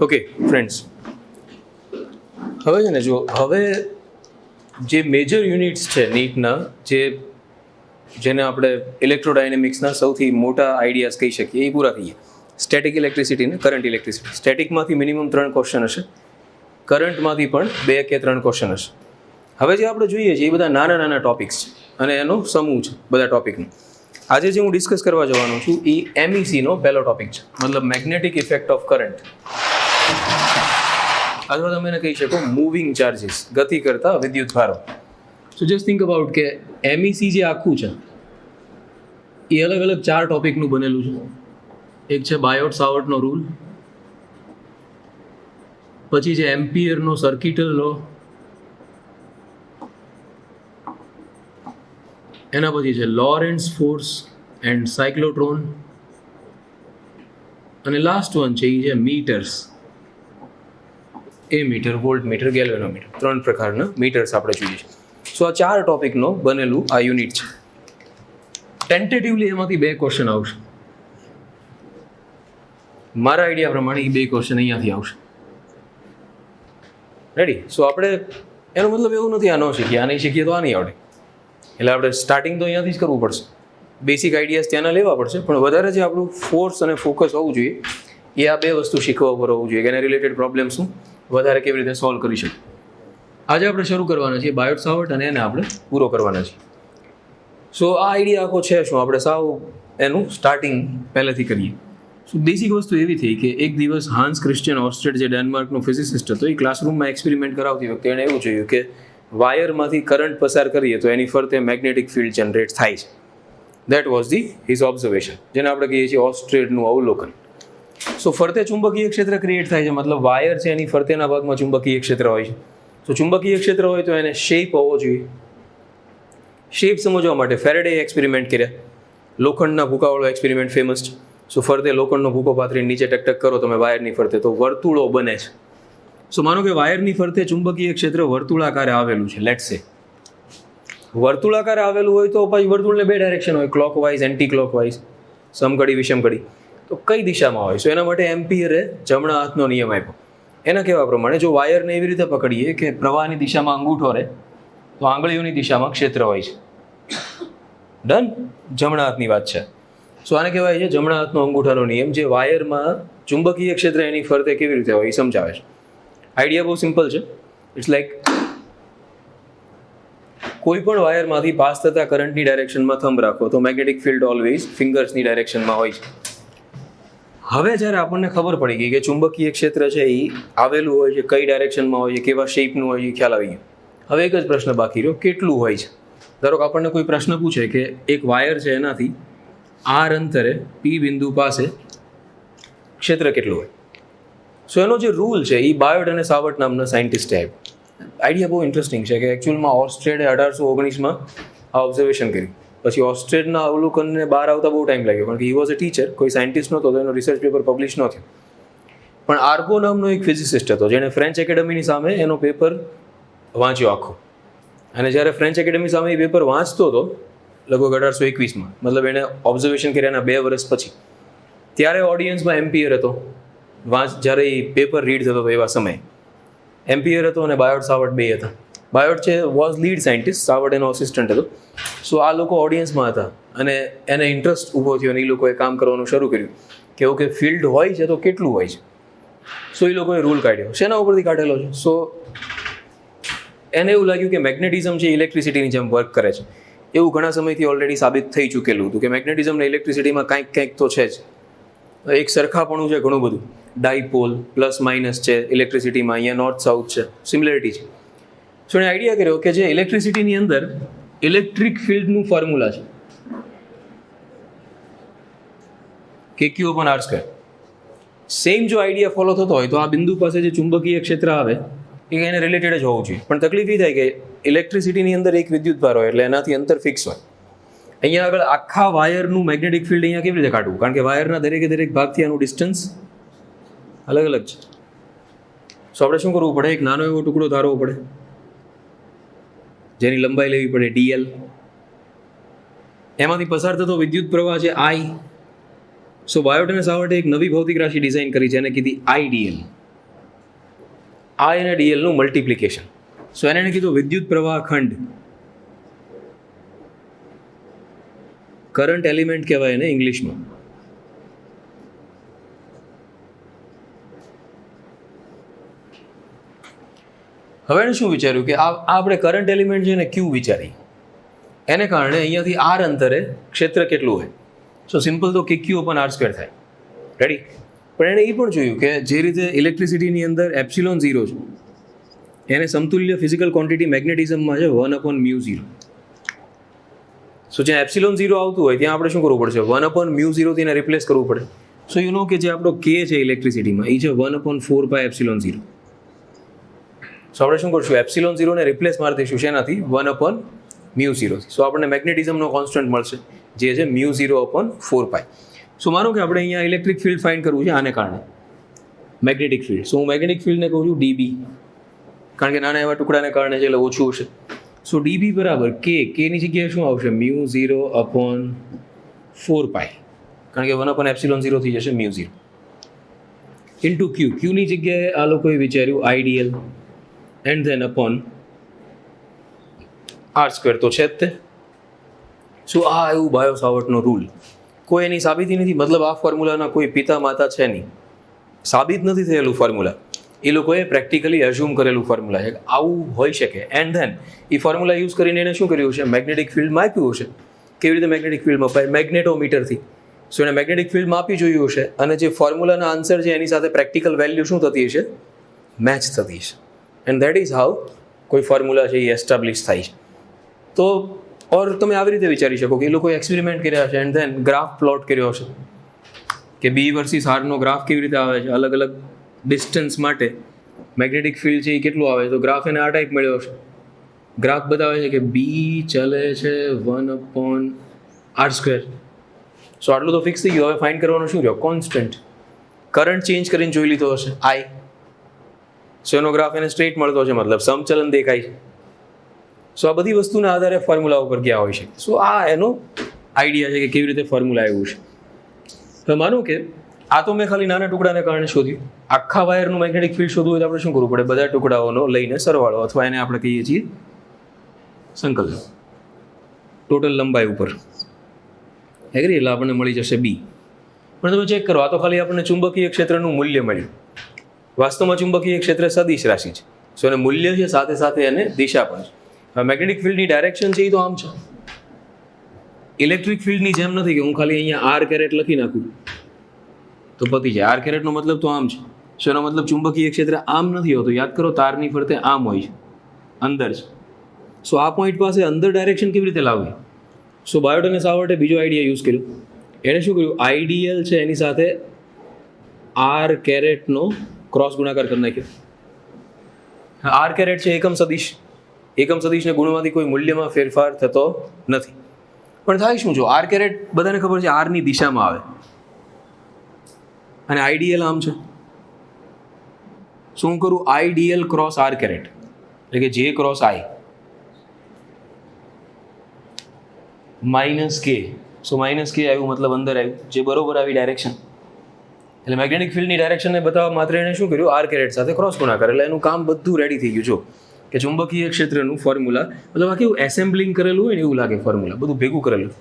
Okay friends, હવે છે ને જો હવે જે મેજર યુનિટ્સ છે નીટના, જેને આપણે ઇલેક્ટ્રોડાયનેમિક્સના સૌથી મોટા આઈડિયાઝ કહી શકીએ, એ પૂરા થઈએ. સ્ટેટિક ઇલેક્ટ્રિસિટી ને કરંટ ઇલેક્ટ્રિસિટી. સ્ટેટિકમાંથી મિનિમમ 3 ક્વેશ્ચન હશે, કરંટમાંથી પણ 2 કે 3 ક્વેશ્ચન હશે. હવે જે આપણે જોઈએ છીએ એ બધા નાના નાના ટોપિક્સ છે અને એનો સમૂહ છે બધા ટોપિકનો. આજે જે હું ડિસ્કસ કરવા જવાનો છું એ MECનો પહેલો ટોપિક છે, મતલબ મેગ્નેટિક ઇફેક્ટ ઓફ કરંટ, અથવા તમે એને કહી શકો મૂવિંગ ચાર્જીસ, ગતિ કરતા વિદ્યુત ભારો. સો જસ્ટ થિંક અબાઉટ કે MEC જે આખું છે એ અલગ અલગ 4 ટોપિકનું બનેલું છે. એક છે બાયોટ સાવર્ટનો રૂલ, પછી છે એમ્પિયરનો સર્કિટલ લો, એના પછી છે લોરેન્ટ્ઝ ફોર્સ એન્ડ સાયક્લોટ્રોન, અને લાસ્ટ વન છે એ છે મીટર્સ. એ મીટર, વોલ્ટ મીટર, ગેલ્વેનોમીટર, 3 પ્રકારના મીટર્સ આપણે જોઈએ છે. સો આ 4 ટોપિકનો બનેલું આ યુનિટ છે. ટેન્ટેટિવલી એમાંથી 2 ક્વેશ્ચન આવશે. મારા આઈડિયા પ્રમાણે એ 2 ક્વેશ્ચન અહીંયાથી આવશે. રેડી? સો આપણે એનો મતલબ એવું નથી આ ન શીખીએ, આ નહીં શીખીએ તો આ નહીં આવડે. એટલે આપણે સ્ટાર્ટિંગ તો અહીંયાથી જ કરવું પડશે. બેસિક આઈડિયાઝ ત્યાંના લેવા પડશે, પણ વધારે જે આપણું ફોર્સ અને ફોકસ હોવું જોઈએ એ આ 2 વસ્તુ શીખવા પર હોવું જોઈએ કે એના રિલેટેડ પ્રોબ્લેમ્સનું વધારે કેવી રીતે સોલ્વ કરી શકીએ. આજે આપણે શરૂ કરવાના છીએ બાયોટ સાવર્ટ અને એને આપણે પૂરો કરવાના છીએ. સો આ આઈડિયા આખો છે શું, આપણે સાવ એનું સ્ટાર્ટિંગ પહેલેથી કરીએ. સો બેસિક વસ્તુ એવી થઈ કે એક દિવસ હાન્સ ક્રિશ્ચિયન ઓર્સ્ટેડ, જે ડેનમાર્કનો ફિઝિસિસ્ટ હતો, એ ક્લાસરૂમમાં એક્સપેરિમેન્ટ કરાવતી વખતે એણે એવું જોયું કે વાયરમાંથી કરંટ પસાર કરીએ તો એની ફરતે મેગ્નેટિક ફિલ્ડ જનરેટ થાય છે. દેટ વોઝ હિઝ ઓબ્ઝર્વેશન, જેને આપણે કહીએ છીએ ઓર્સ્ટેડનું અવલોકન. સો ફરતે ચુંબકીય ક્ષેત્ર ક્રિએટ થાય છે, મતલબ વાયર છે એની ફરતેના ભાગમાં ચુંબકીય ક્ષેત્ર હોય છે. તો ચુંબકીય ક્ષેત્ર હોય તો એને શેપ હોવો જોઈએ. શેપ સમજવા માટે ફેરેડે એક્સપેરિમેન્ટ કર્યા. લોખંડના ભૂકાવાળો એક્સપેરિમેન્ટ ફેમસ છે. સો ફરતે લોખંડનો ભૂકો પાથરીને નીચે ટકટક કરો તમે વાયરની ફરતે, તો વર્તુળો બને છે. સો માનો કે વાયરની ફરતે ચુંબકીય ક્ષેત્ર વર્તુળાકારે આવેલું છે. લેટ્સ સે વર્તુળાકારે આવેલું હોય તો પછી વર્તુળને 2 ડાયરેક્શન હોય, ક્લોકવાઇઝ, એન્ટી ક્લોકવાઇઝ, સમઘડી વિષમઘડી. તો કઈ દિશામાં હોય? સો એના માટે એમ્પિયરે જમણા હાથનો નિયમ આપ્યો. એના કહેવા પ્રમાણે જો વાયરને એવી રીતે પકડીએ કે પ્રવાહની દિશામાં અંગૂઠો રહે તો આંગળીઓની દિશામાં ક્ષેત્ર હોય છે. ડન? જમણા હાથની વાત છે. સો આને કહેવાય છે જમણા હાથનો અંગૂઠાનો નિયમ, જે વાયરમાં ચુંબકીય ક્ષેત્ર એની ફરતે કેવી રીતે હોય એ સમજાવે છે. આઈડિયા બહુ સિમ્પલ છે. ઇટ્સ લાઈક કોઈ પણ વાયરમાંથી પાસ થતા કરંટની ડાયરેક્શનમાં થંબ રાખો તો મેગ્નેટિક ફિલ્ડ ઓલવેઝ ફિંગર્સની ડાયરેક્શનમાં હોય છે. હવે જ્યારે આપણને ખબર પડી ગઈ કે ચુંબકીય ક્ષેત્ર છે એ આવેલું હોય છે, કઈ ડાયરેક્શનમાં હોય છે, કેવા શેપનું હોય છે, ખ્યાલ આવી ગયો. હવે એક જ પ્રશ્ન બાકી રહ્યો, કેટલું હોય છે? ધારો કે આપણને કોઈ પ્રશ્ન પૂછે કે એક વાયર છે એનાથી આર અંતરે P બિંદુ પાસે ક્ષેત્ર કેટલું હોય. સો એનો જે રૂલ છે એ બાયોટ અને સાવર્ટ નામના સાયન્ટિસ્ટે આપ્યો. આઈડિયા બહુ ઇન્ટરેસ્ટિંગ છે કે એકચ્યુઅલમાં ઓર્સ્ટ્રેડે 1819માં આ ઓબ્ઝર્વેશન કર્યું. પછી ઓર્સ્ટ્રેડના અવલોકનને બહાર આવતા બહુ ટાઈમ લાગ્યો, કારણ કે હી વોઝ અ ટીચર, કોઈ સાયન્ટિસ્ટ નહોતો, તો એનો રિસર્ચ પેપર પબ્લિશ ન થયો. પણ આર્ગો નામનો એક ફિઝિસિસ્ટ હતો જેણે ફ્રેન્ચ એકેડમીની સામે એનો પેપર વાંચ્યો આખો. અને જ્યારે ફ્રેન્ચ એકેડમી સામે એ પેપર વાંચતો હતો લગભગ 1821માં, મતલબ એણે ઓબ્ઝર્વેશન કર્યાના 2 વર્ષ પછી, ત્યારે ઓડિયન્સમાં એમ્પિયર હતો. જ્યારે એ પેપર રીડ થતો હતો એવા સમયે એમ્પિયર હતો અને બાયોટ સાવર્ટ 2 હતા. બાયોટ છે વોઝ લીડ સાયન્ટિસ્ટ, સાવર્ટ એનો અસિસ્ટન્ટ હતો. સો આ લોકો ઓડિયન્સમાં હતા અને એને ઇન્ટરેસ્ટ ઊભો થયો અને એ લોકોએ કામ કરવાનું શરૂ કર્યું કે ઓકે ફિલ્ડ હોય છે તો કેટલું હોય છે. સો એ લોકોએ રૂલ કાઢ્યો. શેના ઉપરથી કાઢેલો છે? સો એને એવું લાગ્યું કે મેગ્નેટિઝમ છે ઇલેક્ટ્રિસિટીની જેમ વર્ક કરે છે. એવું ઘણા સમયથી ઓલરેડી સાબિત થઈ ચૂકેલું હતું કે મેગ્નેટિઝમ અને ઇલેક્ટ્રિસિટીમાં કંઈક તો છે જ. એક સરખાપણું છે ઘણું બધું. ડાયપોલ પ્લસ માઇનસ છે ઇલેક્ટ્રિસિટીમાં, અહીંયા નોર્થ સાઉથ છે, સિમિલરિટી છે. સો એણે આઈડિયા કર્યો કે જે ઇલેક્ટ્રિસિટીની અંદર ઇલેક્ટ્રિક ફિલ્ડનું ફોર્મ્યુલા છે Q/R². સેમ જો આઈડિયા ફોલો થતો હોય તો આ બિંદુ પાસે જે ચુંબકીય ક્ષેત્ર આવે એ એને રિલેટેડ જ હોવું જોઈએ. પણ તકલીફ એ થાય કે ઇલેક્ટ્રિસિટીની અંદર એક વિદ્યુત ભાર હોય એટલે એનાથી અંતર ફિક્સ હોય. અહીંયા આગળ આખા વાયરનું મેગ્નેટિક ફિલ્ડ અહીંયા કેવી રીતે કાઢવું? કારણ કે વાયરના દરેક ભાગથી આનું ડિસ્ટન્સ અલગ અલગ છે. સો આપણે શું કરવું પડે? એક નાનો એવો ટુકડો ધારવો પડે જેની લંબાઈ લેવી પડે dl. એમાંથી પસાર થતો વિદ્યુત પ્રવાહ છે I. સો બાયોટ અને સાવર્ટે એક નવી ભૌતિક રાશિ ડિઝાઇન કરી છે, એને કીધી IDL. આઈ અને ડીએલનું મલ્ટિપ્લિકેશન. સો એને કીધું વિદ્યુત પ્રવાહ ખંડ. કરંટ એલિમેન્ટ કહેવાય એને ઇંગ્લિશમાં. હવે એને શું વિચાર્યું કે આ આપણે કરંટ એલિમેન્ટ છે ને ક્યુ વિચારી, એને કારણે અહીંયાથી આર અંતરે ક્ષેત્ર કેટલું હોય. સો સિમ્પલ તો કે ક્યુ અપન આર સ્ક્વેર થાય. રેડી? પણ એણે એ પણ જોયું કે જે રીતે ઇલેક્ટ્રિસિટીની અંદર એપ્સિલોન 0 છે, એને સમતુલ્ય ફિઝિકલ ક્વોન્ટિટી મેગ્નેટિઝમમાં છે 1/μ0. સો જ્યાં એપ્સિલોન 0 આવતું હોય ત્યાં આપણે શું કરવું પડશે? 1/μ0 થી એને રિપ્લેસ કરવું પડે. સો યુ નો કે જે આપણો કે છે ઇલેક્ટ્રિસિટીમાં એ છે 1/4π એપ્સિલોન 0. સો આપણે શું કરશું? એપ્સિલોન 0 ને રિપ્લેસ મારી દઈશું શેનાથી? 1/μ0 થી. સો આપણને મેગ્નેટિઝમનો કોન્સ્ટન્ટ મળશે જે છે μ0/4π. સો માનો કે આપણે અહીંયા ઇલેક્ટ્રિક ફિલ્ડ ફાઇન્ડ કરવું છે આને કારણે, મેગ્નેટિક ફિલ્ડ. સો હું મેગ્નેટિક ફિલ્ડને કહું છું ડીબી, કારણ કે નાના એવા ટુકડાને કારણે છે એટલે ઓછું હશે. સો ડીબી બરાબર કેની જગ્યાએ શું આવશે? μ0/4π, કારણ કે 1/ε0 થઈ જશે μ0 ઇન્ટુ ક્યુની જગ્યાએ આ લોકોએ વિચાર્યું I D L and then upon R square. તો છે જ તે. શું આ એવું બાયો સાવર્ટનો રૂલ? કોઈ એની સાબિતી નથી, મતલબ આ ફોર્મ્યુલાના કોઈ પિતા માતા છે નહીં, સાબિત નથી થયેલું ફોર્મ્યુલા, એ લોકોએ પ્રેક્ટિકલી એઝ્યુમ કરેલું ફોર્મ્યુલા છે આવું હોઈ શકે. And then A formula use કરીને એને શું કર્યું છે? મેગ્નેટિક ફિલ્ડ માપ્યું હશે. કેવી રીતે મેગ્નેટિક ફિલ્ડ મપાય? મેગ્નેટોમીટરથી. સો એને મેગ્નેટિક ફિલ્ડ માપી જોયું હશે અને જે ફોર્મ્યુલાના આન્સર છે એની સાથે પ્રેક્ટિકલ વેલ્યુ શું થતી હશે? મેચ થતી હશે. એન્ડ દેટ ઇઝ હાઉ કોઈ ફોર્મ્યુલા છે એ એસ્ટાબ્લિશ થાય છે. તો ઓર તમે આવી રીતે વિચારી શકો કે એ લોકોએ એક્સપેરિમેન્ટ કર્યા છે એન્ડ ધેન ગ્રાફ પ્લોટ કર્યો છે કે બી વર્સિસ આરનો ગ્રાફ કેવી રીતે આવે છે, અલગ અલગ ડિસ્ટન્સ માટે મેગ્નેટિક ફિલ્ડ છે એ કેટલું આવે છે. તો ગ્રાફ એને આ ટાઈપ મળ્યો છે. ગ્રાફ બતાવે છે કે બી ચાલે છે 1/r². સો આટલું તો ફિક્સ થઈ ગયું. હવે ફાઇન્ડ કરવાનું શું રહ્યો? કોન્સ્ટન્ટ. કરંટ ચેન્જ કરીને જોઈ લીધો હશે આઈ. સો એનો ગ્રાફ એને સ્ટ્રેટ મળતો છે, મતલબ સમચલન દેખાય છે. સો આ બધી વસ્તુના આધારે ફોર્મ્યુલા ઉપર ગયા હોય છે. સો આ એનો આઈડિયા છે કે કેવી રીતે ફોર્મ્યુલા આવ્યું છે. તો માનો કે આ તો મેં ખાલી નાના ટુકડાને કારણે શોધ્યું. આખા વાયરનું મેગ્નેટિક ફિલ્ડ શોધવું હોય તો આપણે શું કરવું પડે? બધા ટુકડાઓનો લઈને સરવાળો, અથવા એને આપણે કહીએ છીએ સંકલન, ટોટલ લંબાઈ ઉપર. એગ્રી? એટલે આપણને મળી જશે બી. પણ તમે ચેક કરો, આ તો ખાલી આપણને ચુંબકીય ક્ષેત્રનું મૂલ્ય મળ્યું. વાસ્તવમાં ચુંબકીય ક્ષેત્ર સદિશ રાશિ છે. સો એને મૂલ્ય છે, સાથે સાથે એને દિશા પણ છે. હવે મેગ્નેટિક ફિલ્ડની ડાયરેક્શન છે એ તો આમ છે. ઇલેક્ટ્રિક ફિલ્ડની જેમ નથી કે હું ખાલી અહીંયા આર કેરેટ લખી નાખું તો પતી જાય. આર કેરેટનો મતલબ તો આમ છે. સો એનો મતલબ ચુંબકીય ક્ષેત્ર આમ નથી હોતું. યાદ કરો, તારની ફરતે આમ હોય છે, અંદર છે. સો આ પોઈન્ટ પાસે અંદર ડાયરેક્શન કેવી રીતે લાવવી? સો બાયોટ અને સાવર્ટે બીજો આઈડિયા યુઝ કર્યો. એણે શું કર્યું? આઈડિયલ છે એની સાથે આર કેરેટનો ક્રોસ ગુણાકાર કરી નાખ્યો. આર કેરેટ છે એકમ સદિશ. એકમ સદિશને ગુણવાથી કોઈ મૂલ્યમાં ફેરફાર થતો નથી. પણ થાય શું? જો આર કેરેટ બધાને ખબર છે આરની દિશામાં આવે અને આઈડિયલ આમ છે. શું કરું? આઈડિયલ ક્રોસ આર કેરેટ, એટલે કે જે ક્રોસ આઈ -k. સો -k આવ્યું, મતલબ અંદર આવ્યું, જે બરોબર આવી ડાયરેક્શન. એટલે મેગ્નેટિક ફિલ્ડની ડાયરેક્શનને બતાવવા માત્ર એણે શું કર્યું? આર કેરેટ સાથે ક્રોસ ગુણાકાર. એટલે એનું કામ બધું રેડી થઈ ગયું. જો કે ચુંબકીય ક્ષેત્રનું ફોર્મ્યુલા, મતલબ આ કેવું એસેમ્બલિંગ કરેલું હોય ને એવું લાગે. ફોર્મ્યુલા બધું ભેગું કરેલું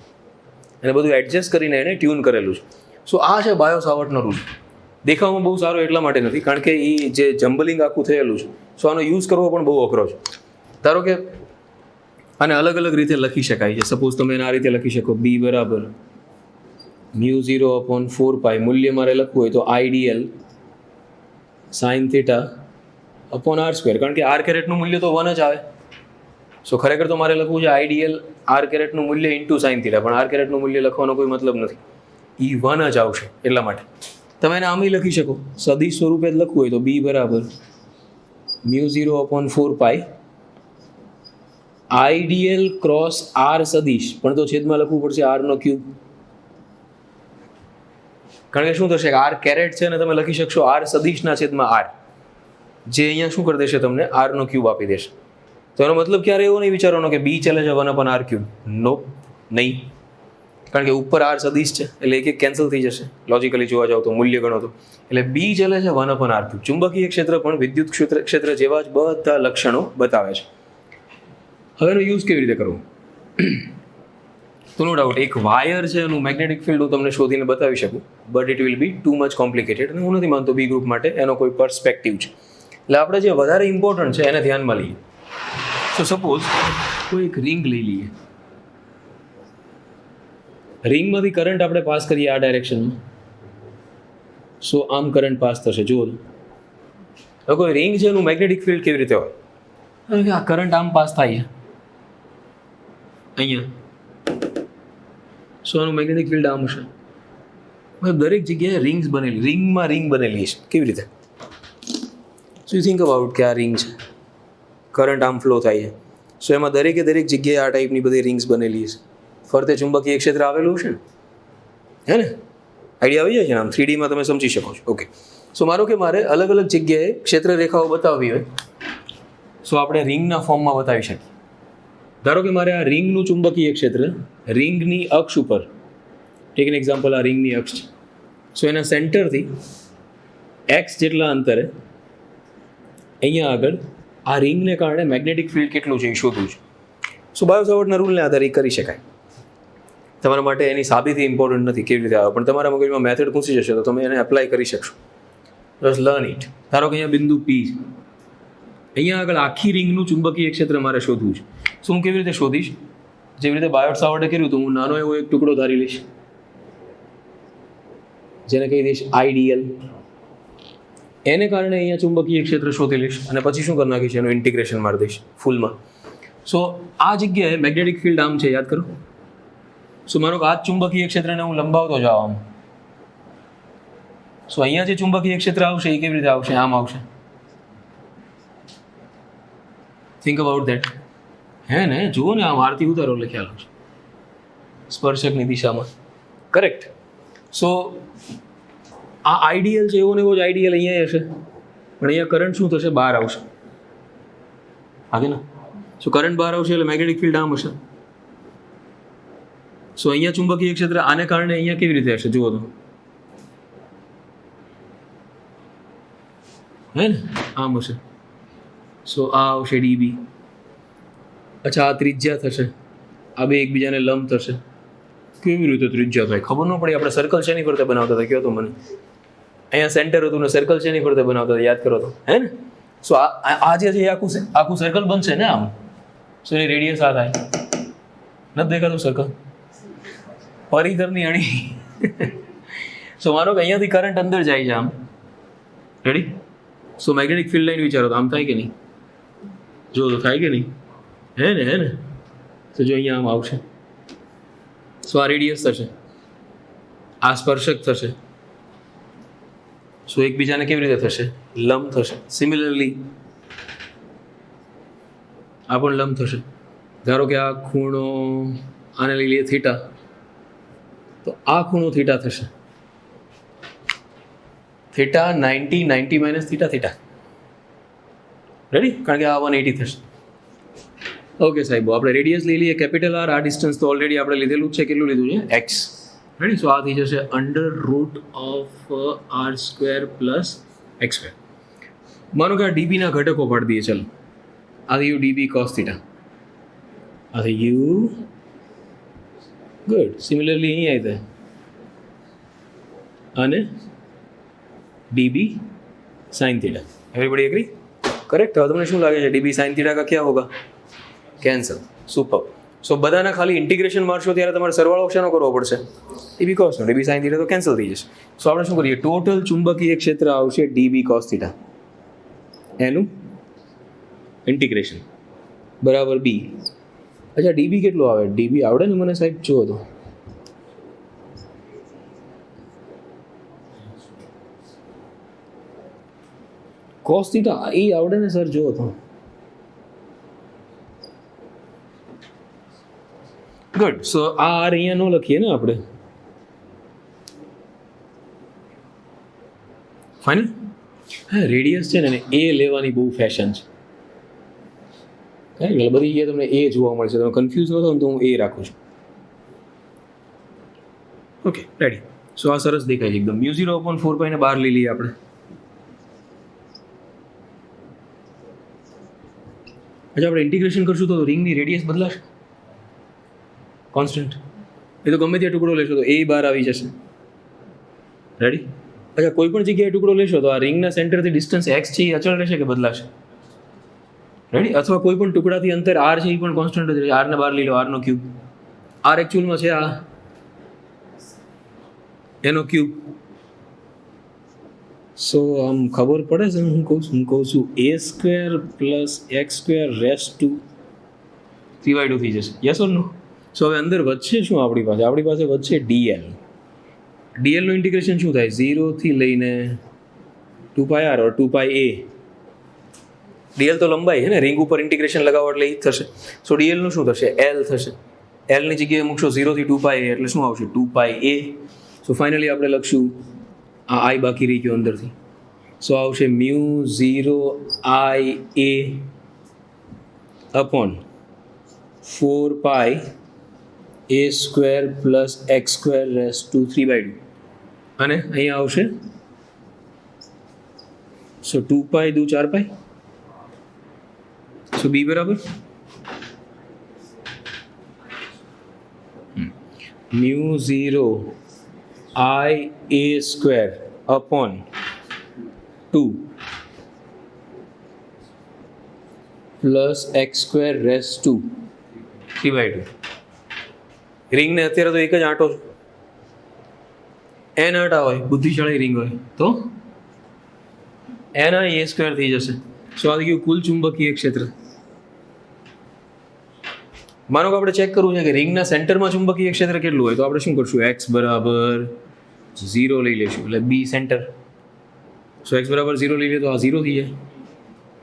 અને બધું એડજસ્ટ કરીને એને ટ્યુન કરેલું છે. સો આ છે બાયો સાવર્ટનો રૂલ. દેખાવામાં બહુ સારો એટલા માટે નથી કારણ કે એ જે જમ્બલિંગ આખું થયેલું છે, સો આનો યુઝ કરવો પણ બહુ અઘરો છે. ધારો કે આને અલગ અલગ રીતે લખી શકાય છે. સપોઝ તમે એને આ રીતે લખી શકો, બી બરાબર μ0/4π. મૂલ્ય મારે લખવું હોય તો I D L sine theta upon R square, કારણ કે આર કેરેટનું મૂલ્ય તો 1 જ આવે. સો ખરેખર તો મારે લખવું છે આઈડિયલ આર કેરેટનું મૂલ્ય ઇન્ટુ સાઇન થીટા, પણ આર કેરેટનું મૂલ્ય લખવાનો કોઈ મતલબ નથી. એ 1 જ આવશે. એટલા માટે તમે એને આમ લખી શકો. સદિશ સ્વરૂપે જ લખવું હોય તો બી બરાબર μ0/4π આઈડિયલ ક્રોસ આર સદિશ, પણ તો છેદમાં લખવું પડશે આરનો ક્યુબ. કારણ કે શું થશે? આર કેરેટ છે ને તમે લખી શકશો આર સદિશના છેદમાં આર, જે અહીંયા શું કરી દેશે? તમને આરનો ક્યુબ આપી દેશે. તો એનો મતલબ ક્યારે એવો નહીં વિચારવાનો કે બી ચાલે છે 1/r3. નો, નહીં. કારણ કે ઉપર આર સદીશ છે એટલે એક કેન્સલ થઈ જશે લોજિકલી જોવા જાવ તો મૂલ્ય ગણો તો. એટલે બી ચાલે છે 1/r3. ચુંબકીય ક્ષેત્ર પણ વિદ્યુત ક્ષેત્ર જેવા જ બધા લક્ષણો બતાવે છે. હવે એનો યુઝ કેવી રીતે કરવો? તો નો ડાઉટ એક વાયર છે એનું મેગ્નેટિક ફિલ્ડ હું તમને શોધીને બતાવી શકું, but it will be too much complicated અને હું નથી માનતો બી ગ્રુપ માટે એનો કોઈ પર્સપેક્ટિવ છે. એટલે આપણે જે વધારે ઇમ્પોર્ટન્ટ છે એને ધ્યાનમાં લઈએ. સો સપોઝ કોઈ એક રિંગ લઈ લઈએ. રિંગમાંથી કરંટ આપણે પાસ કરીએ આ ડાયરેક્શનમાં. સો આમ કરંટ પાસ થશે. જુઓ હવે કોઈ રિંગ છે એનું મેગ્નેટિક ફિલ્ડ કેવી રીતે હોય? આ કરંટ આમ પાસ થાય અહીંયા, સો આનું મેગ્નેટિક ફિલ્ડ આમ હશે. દરેક જગ્યાએ રિંગ્સ બનેલી, રિંગમાં રિંગ બનેલી છે. કેવી રીતે? સો યુ થિંક અબાઉટ કે આ રિંગ છે, કરંટ આમ ફ્લો થાય છે. સો એમાં દરેકે દરેક જગ્યાએ આ ટાઈપની બધી રિંગ્સ બનેલી છે. ફરતે ચુંબકીય ક્ષેત્ર આવેલું છે ને, હે ને? આઈડિયા આવી જાય છે ને? આમ 3Dમાં તમે સમજી શકો છો. ઓકે, સો મારો કે મારે અલગ અલગ જગ્યાએ ક્ષેત્ર રેખાઓ બતાવવી હોય, સો આપણે રિંગના ફોર્મમાં બતાવી શકીએ. ધારો કે મારે આ રિંગનું ચુંબકીય ક્ષેત્ર રિંગની અક્ષ ઉપર, ટેક એન એક્ઝામ્પલ, આ રિંગની અક્ષ છે. સો એના સેન્ટરથી એક્સ જેટલા અંતરે અહીંયા આગળ આ રિંગને કારણે મેગ્નેટિક ફિલ્ડ કેટલું છે એ શોધવું છે. સો બાયો-સાવર્ટના રૂલને આધારે કરી શકાય. તમારા માટે એની સાબિતી ઇમ્પોર્ટન્ટ નથી કેવી રીતે આવે, પણ તમારા મગજમાં મેથડ પૂછી જશે તો તમે એને એપ્લાય કરી શકશો. Just learn it. ધારો કે અહીંયા બિંદુ પી છે, અહીંયા આગળ આખી રિંગનું ચુંબકીય ક્ષેત્ર મારે શોધવું છે. શું હું કેવી રીતે શોધીશ? જેવી રીતે બાયોટ-સાવર્ટે કર્યું તો હું નાનો એવો એક ટુકડો ધારી લઈશ, જેને કહી દઈશ આઈડિયલ. એને કારણે અહીંયા ચુંબકીય ક્ષેત્ર શોધી લઈશ અને પછી શું કરી નાખીશ? એનું ઇન્ટિગ્રેશન મારી દઈશ ફૂલમાં. સો આ જગ્યાએ મેગ્નેટિક ફિલ્ડ આમ છે, યાદ કરો. સો માનો કે આ ચુંબકીય ક્ષેત્રને હું લંબાવતો જાઉં આમ. સો અહીંયા જે ચુંબકીય ક્ષેત્ર આવશે એ કેવી રીતે આવશે? આમ આવશે. Think about that. હે ને? જુઓ ને, આમ આરતી ઉતારો એટલે ખ્યાલ આવશે. સ્પર્શકની દિશામાં. કરેક્ટ. સો આ આઈડિયલ છે, એવો ને એવો જ આઈડિયલ અહીંયા હશે, પણ અહીંયા કરંટ શું થશે? બહાર આવશે. આગે ને? સો કરંટ બહાર આવશે એટલે મેગ્નેટિક ફિલ્ડ આમ હશે. સો અહીંયા ચુંબકીય ક્ષેત્ર આને કારણે અહીંયા કેવી રીતે હશે? જુઓ તો, હે ને? આમ હશે. સો આ આવશે ડીબી. અચ્છા, આ ત્રિજ્યા થશે, આ બે એકબીજાને લંબ થશે. કેવી રીતે ત્રિજ્યા થાય? ખબર ન પડી. આપણે સર્કલ શેની ફરતે બનાવતા હતા? કહો તો મને. અહીંયા સેન્ટર હતું ને સર્કલ શેની ફરતે બનાવતા હતા? યાદ કરો તો, હે ને? સો આ જે છે એ આખું સર્કલ બનશે ને આમ. સો એની રેડિયસ આ થાય. નથી દેખાતું સર્કલ? પરિઘરની અણી. સો માનો કે અહીંયાથી કરંટ અંદર જાય છે આમ. રેડી? સો મેગ્નેટિક ફિલ્ડ લાઈન વિચારો તો આમ થાય કે નહીં? જો તો થાય કે નહીં? હે ને? હે ને? તો જો અહીંયા આમ આવશે. સો આ રેડિયસ થશે, આ સ્પર્શક થશે. સો એકબીજાને કેવી રીતે થશે? લંબ થશે. સિમિલરલી આ પણ લંબ થશે. ધારો કે આ ખૂણો આને લઈ લઈએ થીટા, તો આ ખૂણો થીટા થશે. Theta 90 minus theta theta. Ready? કારણ કે આ 180 થશે. ઓકે સાહેબ, આપણે રેડિયસ લઈ લઈએ કેપિટલ આર. આ ડિસ્ટન્સ તો ઓલરેડી આપણે લીધેલું જ છે. કેટલું લીધું છે? એક્સ. રેડી? સો આ થઈ જશે √r² પ્લસ x². માનો કે આ ડીબીના ઘટકો પાડી દઈએ. ચાલો, આ થઈ ગયું ડીબી કોસ થીટા. આ થઈ ગયું. ગુડ. સિમિલરલી અહીંયા આવી અને dB sine theta. Everybody agree? Correct. હવે તમને શું લાગે છે? ડીબી સાइन थीटा का क्या होगा? કેન્સલ. સુપર. સો બધાના ખાલી ઇન્ટિગ્રેશન મારશો ત્યારે તમારે સરવાળો શેનો કરવો પડશે? ડીબી કોસ નો. ડીબી સાइन थीटा તો કેન્સલ થઈ જશે. સો આપણે શું કરીએ? ટોટલ ચુંબકીય ક્ષેત્ર આવશે ડીબી કોસ થીટા, એનું ઇન્ટિગ્રેશન બરાબર બી. અચ્છા, ડીબી કેટલું આવે? ડીબી આવડે ને મને સાહેબ? જુઓ તો, કોસ થીટા એ આવડે ને સર? જુઓ તો. ગુડ. સો આ આર અહીંયા ન લખીએ ને આપણે. ફાઇનલ. હા, રેડિયસ છે ને એ લેવાની બહુ ફેશન છે. એટલે બધી જગ્યાએ તમને એ જોવા મળશે. તમે કન્ફ્યુઝ ન થાવ ને તો હું એ રાખું છું. Okay ready. સો આ સરસ દેખાય છે એકદમ. મ્યુ 0/4π ને બહાર લઈ લઈએ આપણે. અચ્છા, આપણે ઇન્ટિગ્રેશન કરશું તો રિંગની રેડિયસ બદલાશે? કોન્સ્ટન્ટ. એ તો ગમે ત્યાં ટુકડો લેશો તો એ બહાર આવી જશે. રેડી. અચ્છા, કોઈ પણ જગ્યાએ ટુકડો લેશો તો આ રિંગના સેન્ટરથી ડિસ્ટન્સ એક્સ છે એ અચળ રહેશે કે બદલાશે? રેડી. અથવા કોઈ પણ ટુકડાથી અંતર આર છે એ પણ કોન્સ્ટન્ટ જ રહે. આરને બહાર લઈ લો, આરનો ક્યુબ. આર એકચ્યુઅલમાં છે આ એનો ક્યુબ. સો આમ ખબર પડે છે હું કહું છું a² + x² રેસ ટુ 3/2 થઈ જશે. યસ ઓર નો? સો હવે અંદર વધશે શું આપણી પાસે વધશે dl. dl નું ઇન્ટિગ્રેશન શું થાય? 0 થી લઈને 2πr ઓર 2πa. dl તો લંબાઈ છે ને, રિંગ ઉપર ઇન્ટિગ્રેશન લગાવો એટલે એ જ થશે. સો dl નું શું થશે? l થશે. l ની જગ્યાએ મૂકશો 0 થી 2πa એટલે શું આવશે? 2πa. સો ફાઇનલી આપણે લખશું આ i બાકી રહી ગયો અંદરથી. સો આવશે μ0ia/4πa² + x² રેસ ટુ 3/2. અને અહીંયા આવશે સો 2π દુ 4π. સો b બરાબર μ0ia² + x² રેસ ટુ 3/2. રિંગને અત્યારે તો એક જ આંટો છે, n આંટા હોય, બુદ્ધિશાળી રિંગ હોય તો NiA² થઈ જશે. સો આ ગયું કુલ ચુંબકીય ક્ષેત્ર. માનો કે આપણે ચેક કરવું છે કે રિંગના સેન્ટરમાં ચુંબકીય ક્ષેત્ર કેટલું હોય, તો આપણે શું કરશું? x = 0 લઈ લઈશું એટલે b સેન્ટર. સો x = 0 લઈ લે તો આ 0 થઈ જાય.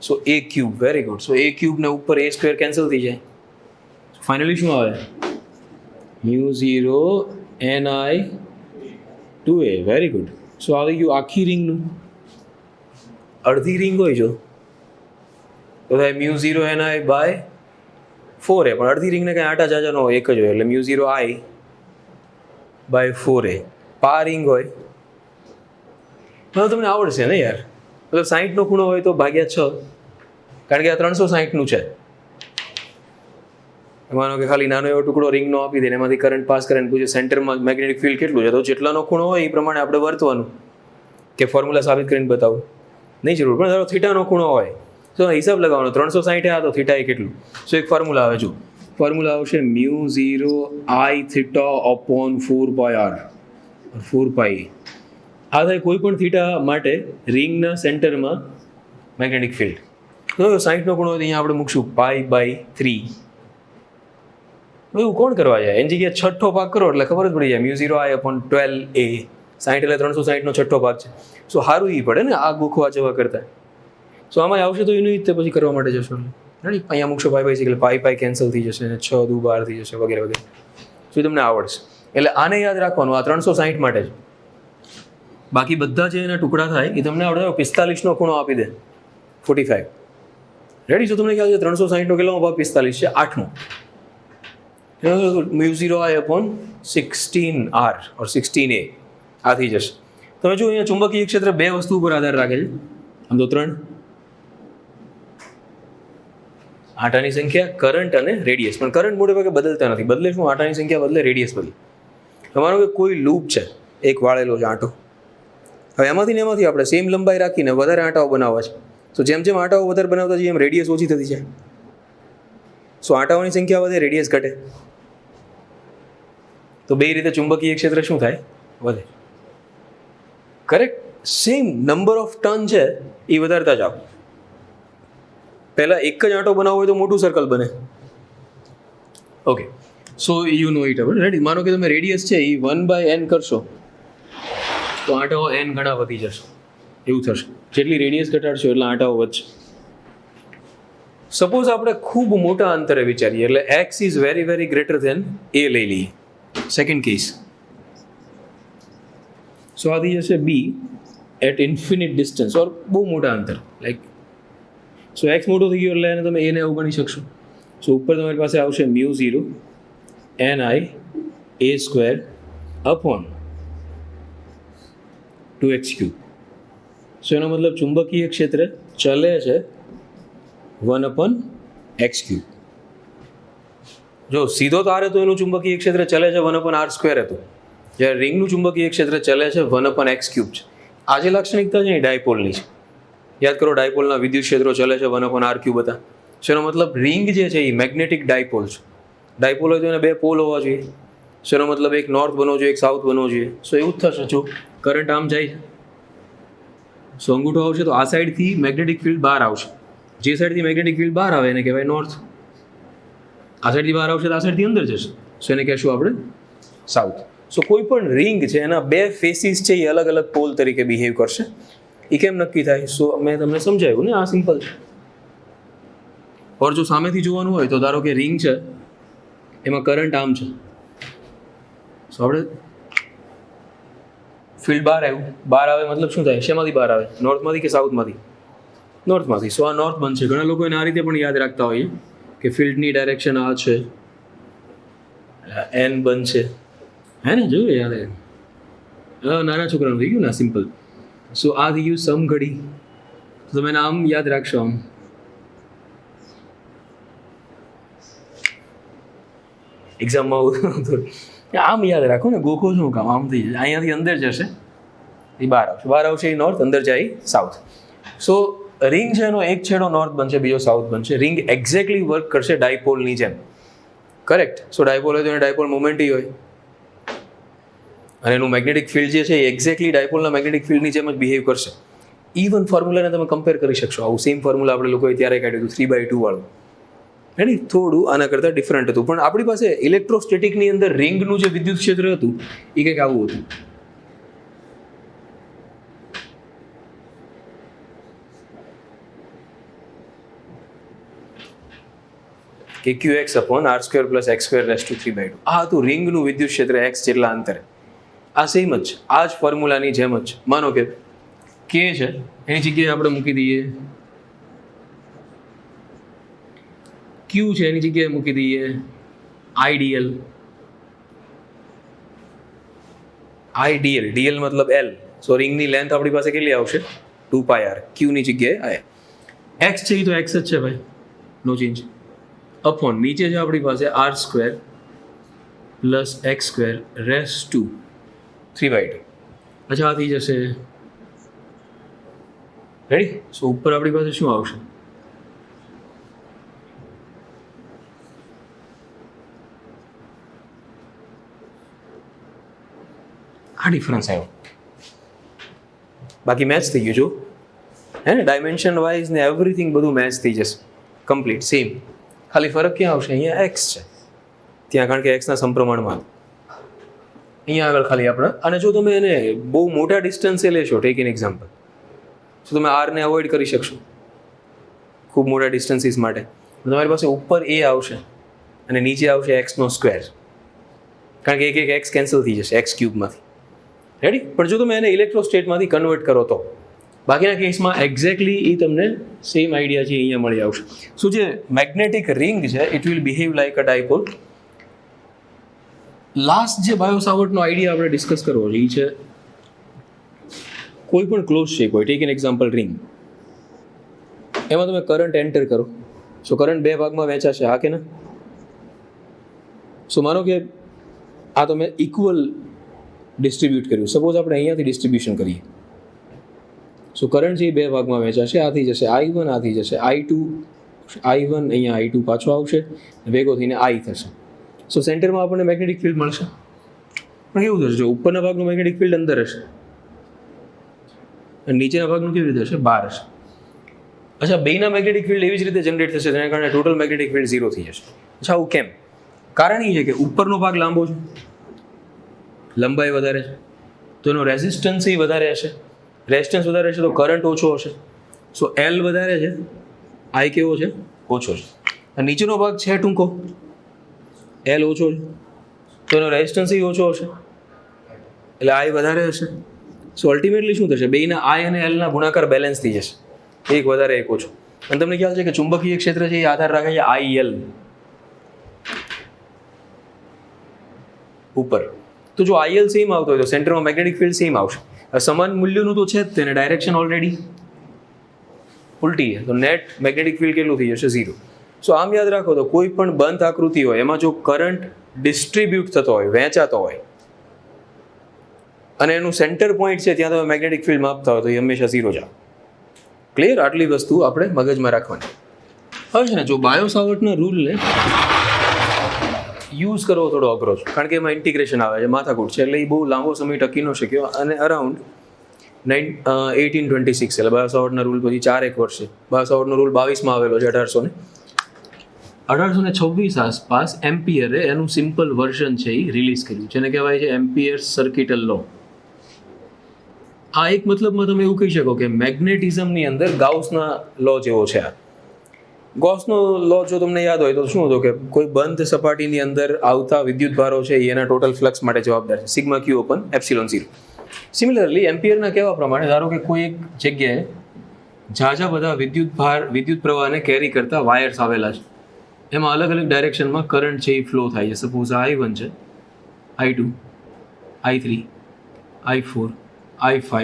સો a³ વેરી ગુડ. સો a³ ને ઉપર a² કેન્સલ થઈ જાય. ફાઇનલી શું આવે? μ0ni2a. Very good. સો આવી ગયું આખી રિંગનું. અડધી રિંગ હોય જો તો થાય μ0ni/4a. પણ અડધી રિંગને કંઈ આટા જાજા ન હોય, એક જ હોય એટલે μ0i/4a. પા રિંગ હોય તો તમને આવડશે ને યાર. મતલબ 60નો ખૂણો હોય તો ભાગ્યા 6, કારણ કે આ 360નું છે. માનો કે ખાલી નાનો એવો ટુકડો રિંગનો આપી દે, એમાંથી કરંટ પાસ કરે ને પૂછે સેન્ટરમાં મેગ્નેટિક ફિલ્ડ કેટલું છે, તો જેટલાનો ખૂણો હોય એ પ્રમાણે આપણે વર્તવાનું કે ફોર્મ્યુલા સાબિત કરીને બતાવું નહીં જરૂર. પણ ધારો થીટાનો ખૂણો હોય તો હિસાબ લગાવવાનો 360 આ તો થીટા એ કેટલું. સો એક ફોર્મ્યુલા આવે, જો ફોર્મ્યુલા આવશે μ0I/4πr 4πa. આ થાય કોઈ પણ થીટા માટે રિંગના સેન્ટરમાં મેગ્નેટિક ફિલ્ડ. તો 60નો ખૂણો અહીંયા આપણે મૂકશું π/3. એવું કોણ કરવા જાય? એની જગ્યાએ છઠ્ઠો ભાગ કરો એટલે ખબર જ પડી જાય μ0I/12a. 60 એટલે 360નો છઠ્ઠો ભાગ છે. સો સારું એ પડે ને આ ગોખવા જવા કરતા. સો આમાં આવશે તો એની રીતે પછી કરવા માટે જશો. રેડી. અહીંયા મૂકશો π/6 એટલે π કેન્સલ થઈ જશે અને 6 દુ 12 થઈ જશે વગેરે વગેરે. સો એ તમને આવડશે. એટલે આને યાદ રાખવાનું, આ 360 માટે જ. બાકી બધા જે એના ટુકડા થાય એ તમને આવડે. 45નો ખૂણો આપી દે 45. રેડી. સો તમને ખ્યાલ છે 360નો કેટલામો ભાગ? 45 છે, 8મો. μ0I/16r or 16a આ થઈ જશે. તમે જો અહીંયા ચુંબકીય ક્ષેત્ર બે વસ્તુ ઉપર આધાર રાખે છે. આમ તો 3 આંટાની સંખ્યા, કરંટ અને રેડિયસ. પણ કરંટ મોટે ભાગે બદલતા નથી. બદલે શું? આંટાની સંખ્યા બદલે, રેડિયસ બદલે. તમારો કે કોઈ લૂપ છે, એક વાળેલો છે આંટો. હવે એમાંથી આપણે સેમ લંબાઈ રાખીને વધારે આંટાઓ બનાવવા છે. તો જેમ જેમ આંટાઓ વધારે બનાવતા જઈએ એમ રેડિયસ ઓછી થતી જાય. સો આંટાઓની સંખ્યા વધે, રેડિયસ ઘટે. તો બે રીતે ચુંબકીય ક્ષેત્ર શું થાય? વધે. Correct. Same number of turn છે એ વધારતા જાઓ. પહેલા એક જ આંટો બનાવવો હોય તો મોટું સર્કલ બને. Okay. So you know it. Ready. માનો કે તમે રેડિયસ છે એ 1/n કરશો તો આંટાઓ n ગણા વધી જશે. એવું થશે. જેટલી રેડિયસ ઘટાડશો એટલા આંટાઓ વધશે. સપોઝ આપણે ખૂબ મોટા અંતરે વિચારીએ એટલે x is very very greater than a લઈ લઈએ. Second case. સો આ થઈ જશે b એટ ઇન્ફિનિટ ડિસ્ટન્સ ઓર બહુ મોટા અંતર. લાઈક સો x મોટો થઈ ગયો એટલે એને તમે એને એવું ગણી શકશો. સો ઉપર તમારી પાસે આવશે μ0 ni a² 2x3. સો એનો મતલબ ચુંબકીય ક્ષેત્ર ચલે છે 1/x3. જો સીધો તાર હતો એનું ચુંબકીય ક્ષેત્ર ચલે છે 1/r² હતું, જ્યારે રિંગનું ચુંબકીય ક્ષેત્ર ચલે છે 1/x³ છે. આ જે લાક્ષણિકતા છે એ ડાયપોલની છે. યાદ કરો, ડાયપોલના વિદ્યુત ક્ષેત્રો ચલે છે 1/r³ હતા. સો એનો મતલબ રિંગ જે છે એ મેગ્નેટિક ડાયપોલ છે. ડાયપોલ હોય તો એને 2 પોલ હોવા જોઈએ. સો એનો મતલબ એક નોર્થ બનવો જોઈએ, એક સાઉથ બનવો જોઈએ. સો એવું જ થશે. જો કરંટ આમ જાય છે, સો અંગૂઠો આવશે તો આ સાઈડથી મેગ્નેટિક ફિલ્ડ બહાર આવશે. જે સાઈડથી મેગ્નેટિક ફિલ્ડ બહાર આવે એને કહેવાય નોર્થ. આ સાઈડથી બહાર આવશે તો આ સાઈડથી અંદર જશે, સો એને કહેશું આપણે સાઉથ. સો કોઈ પણ રિંગ છે એના 2 ફેસીસ છે એ અલગ અલગ પોલ તરીકે બિહેવ કરશે. એ કેમ નક્કી થાય? સો મેં તમને સમજાવ્યું ને, આ સિમ્પલ છે. ઓર જો સામેથી જોવાનું હોય તો ધારો કે રિંગ છે, એમાં કરંટ આમ છે. સો આપણે ફિલ્ડ બહાર આવ્યું, બહાર આવે મતલબ શું થાય? શેમાંથી બહાર આવે? નોર્થમાંથી કે સાઉથમાંથી? નોર્થમાંથી. સો આ નોર્થ બનશે. ઘણા લોકો એને આ રીતે પણ યાદ રાખતા હોઈએ કે ફિલ્ડની ડાયરેક્શન આ છે, એન બનશે, હે ને? જોયું યાદ? નાના છોકરાનું થઈ ગયું ને, સિમ્પલ. સો આ થઈ ગયું સમઘડી. તમે એને આમ યાદ રાખશો, આમ. એક્ઝામમાં આમ યાદ રાખો ને, ગોખો શું કામ? આમ થઈ જશે, અહીંયાથી અંદર જશે એ બહાર આવશે, બહાર આવશે એ નોર્થ, અંદર જાય સાઉથ. સો રિંગ છે એનો એક છેડો નોર્થ બનશે, બીજો સાઉથ બનશે. રિંગ એક્ઝેક્ટલી વર્ક કરશે ડાયપોલની જેમ. કરેક્ટ. સો ડાયપોલ હોય તો એને ડાયપોલ મોમેન્ટી હોય, અને એનું મેગ્નેટિક ફિલ્ડ જે છે એ એક્ઝેક્ટલી ડાયપોલના મેગ્નેટિક ફિલ્ડની જેમ જ બિહેવ કરશે. ઇવન ફોર્મ્યુલાને તમે કમ્પેર કરી શકશો. આવું સેમ ફોર્મ્યુલા આપણે લોકોએ ત્યારે કાઢ્યું હતું, 3/2 વાળું. એની થોડું આના કરતાં ડિફરન્ટ હતું, પણ આપણી પાસે ઇલેક્ટ્રોસ્ટેટિકની અંદર રિંગનું જે વિદ્યુત ક્ષેત્ર હતું એ કંઈક આવું હતું. કે qx/r² + x² 3/2. આ હતું રિંગનું વિદ્યુત ક્ષેત્ર x જેટલા અંતરે. આ સેમ જ, આ જ ફોર્મ્યુલાની જેમ જ. માનો કે k છે, એની જગ્યાએ આપણે મૂકી દઈએ q છે, એની જગ્યાએ મૂકી દઈએ idl. dl મતલબ l. સો રિંગની લેન્થ આપણી પાસે કેટલી આવશે? 2πr. q ની જગ્યાએ x છે, એ તો x જ છે ભાઈ, નો ચેન્જ. અપોન નીચે છે આપણી પાસે r² + x² રેસ ટુ 3/2. અચ્છા, આ થઈ જશે. રેડી? સો ઉપર આપણી પાસે શું આવશે? આ ડિફરન્સ આવ્યો. બાકી મેચ થઈ ગયું. જો હે ને, ડાયમેન્શન વાઇઝ ને એવરીથિંગ બધું મેચ થઈ જશે, કમ્પ્લીટ સેમ. ખાલી ફરક ક્યાં આવશે? અહીંયા એક્સ છે ત્યાં, કારણ કે એક્સના સમપ્રમાણમાં. અહીંયા આગળ ખાલી આપણે, અને જો તમે એને બહુ મોટા ડિસ્ટન્સે લેશો, ટેક એન એક્ઝામ્પલ, તો તમે આરને અવોઇડ કરી શકશો ખૂબ મોટા ડિસ્ટન્સીસ માટે. તમારી પાસે ઉપર એ આવશે અને નીચે આવશે x², કારણ કે એક એક્સ કેન્સલ થઈ જશે x³ માંથી. રેડી? પણ જો તમે એને ઇલેક્ટ્રોસ્ટેટમાંથી કન્વર્ટ કરો તો બાકીના કેસમાં એક્ઝેક્ટલી એ તમને સેમ આઈડિયા છે અહીંયા મળી આવશે. શું જે મેગ્નેટિક રિંગ છે it will behave like a dipole. Last જે બાયો-સાવર્ટનો આઈડિયા આપણે ડિસ્કસ કરવો છે એ છે કોઈ પણ ક્લોઝ શેપ હોય, ટેક એન એક્ઝામ્પલ રિંગ, એમાં તમે કરંટ એન્ટર કરો. સો કરંટ 2 ભાગમાં વહેંચાશે, હા કે ના? સો માનો કે આ તમે ઇક્વલ ડિસ્ટ્રીબ્યુટ કર્યું. સપોઝ આપણે અહીંયાથી ડિસ્ટ્રીબ્યુશન કરીએ. સો કરંટ છે એ 2 ભાગમાં વહેંચાશે. આ થઈ જશે I1, આ થઈ જશે I2. I1 અહીંયા I2 પાછો આવશે, ભેગો થઈને I થશે. સો સેન્ટરમાં આપણને મેગ્નેટિક ફિલ્ડ મળશે. પણ કેવું થશે? જો ઉપરના ભાગનું મેગ્નેટિક ફિલ્ડ અંદર હશે અને નીચેના ભાગનું કેવી રીતે હશે? બહાર હશે. અચ્છા, બેના મેગ્નેટિક ફિલ્ડ એવી જ રીતે જનરેટ થશે, જેના કારણે ટોટલ મેગ્નેટિક ફિલ્ડ 0 થઈ જશે. અચ્છા, આવું કેમ? કારણ એ છે કે ઉપરનો ભાગ લાંબો છે, લંબાઈ વધારે છે, તો એનો રેઝિસ્ટન્સ એ વધારે હશે. રેઝિસ્ટન્સ વધારે હશે તો કરંટ ઓછો હશે. સો L વધારે છે, I કેવો છે? ઓછો છે. અને નીચેનો ભાગ છે ટૂંકો, L ઓછો છે, તો એનો રેઝિસ્ટન્સ એ ઓછો હશે, એટલે I વધારે હશે. સો અલ્ટિમેટલી શું થશે? બેના I અને L ના ગુણાકાર બેલેન્સ થઈ જશે, એક વધારે એક ઓછો. અને તમને ખ્યાલ છે કે ચુંબકીય ક્ષેત્ર છે એ આધાર રાખે છે IL ઉપર. તો જો IL સેમ આવતો હોય તો સેન્ટરમાં મેગ્નેટિક ફિલ્ડ સેમ આવશે. સમાન મૂલ્યનું તો છે જ તેને, ડાયરેક્શન ઓલરેડી ઉલટી છે, તો નેટ મેગ્નેટિક ફિલ્ડ કેટલું થઈ જશે? 0. સો આમ યાદ રાખો તો કોઈ પણ બંધ આકૃતિ હોય એમાં જો કરંટ ડિસ્ટ્રીબ્યુટ થતો હોય, વહેંચાતો હોય, અને એનું સેન્ટર પોઈન્ટ છે ત્યાં તમે મેગ્નેટિક ફિલ્ડ માપતા હોય તો એ હંમેશા 0 જ આવે. ક્લિયર? આટલી વસ્તુ આપણે મગજમાં રાખવાની. હવે છે ને, જો બાયો સાવર્ટના રૂલને યુઝ કરવો થોડો અઘરો છે, કારણ કે એમાં ઇન્ટિગ્રેશન આવે છે, માથાકૂટ છે, એટલે એ બહુ લાંબો સમય ટકી ન શક્યો. અને અરાઉન્ડ 1826 એટલે બાયો સાવર્ટના રૂલ પછી 4 વર્ષે, બાયો સાવર્ટનો રૂલ 22માં આવેલો છે 1826 આસપાસ એમ્પિયરે એનું સિમ્પલ વર્ઝન છે એ રિલીઝ કર્યું, જેને કહેવાય છે એમ્પિયર્સ સર્કિટલ લો. આ એક મતલબમાં તમે એવું કહી શકો કે મેગ્નેટિઝમની અંદર ગાઉસના લો જેવો છે. આ ગૌસનો લો જો તમને યાદ હોય તો શું હતો કે કોઈ બંધ સપાટીની અંદર આવતા વિદ્યુત ભારો છે એ એના ટોટલ ફ્લક્સ માટે જવાબદાર છે, sigma q upon epsilon 0. Similarly એમ્પિયરના કહેવા પ્રમાણે ધારો કે કોઈ એક જગ્યાએ ઝાઝા બધા વિદ્યુત પ્રવાહને કેરી કરતા વાયર્સ આવેલા છે, એમાં અલગ અલગ ડાયરેક્શનમાં કરંટ છે એ ફ્લો થાય છે. સપોઝ આ I1 છે, I2, I3, I4, I5,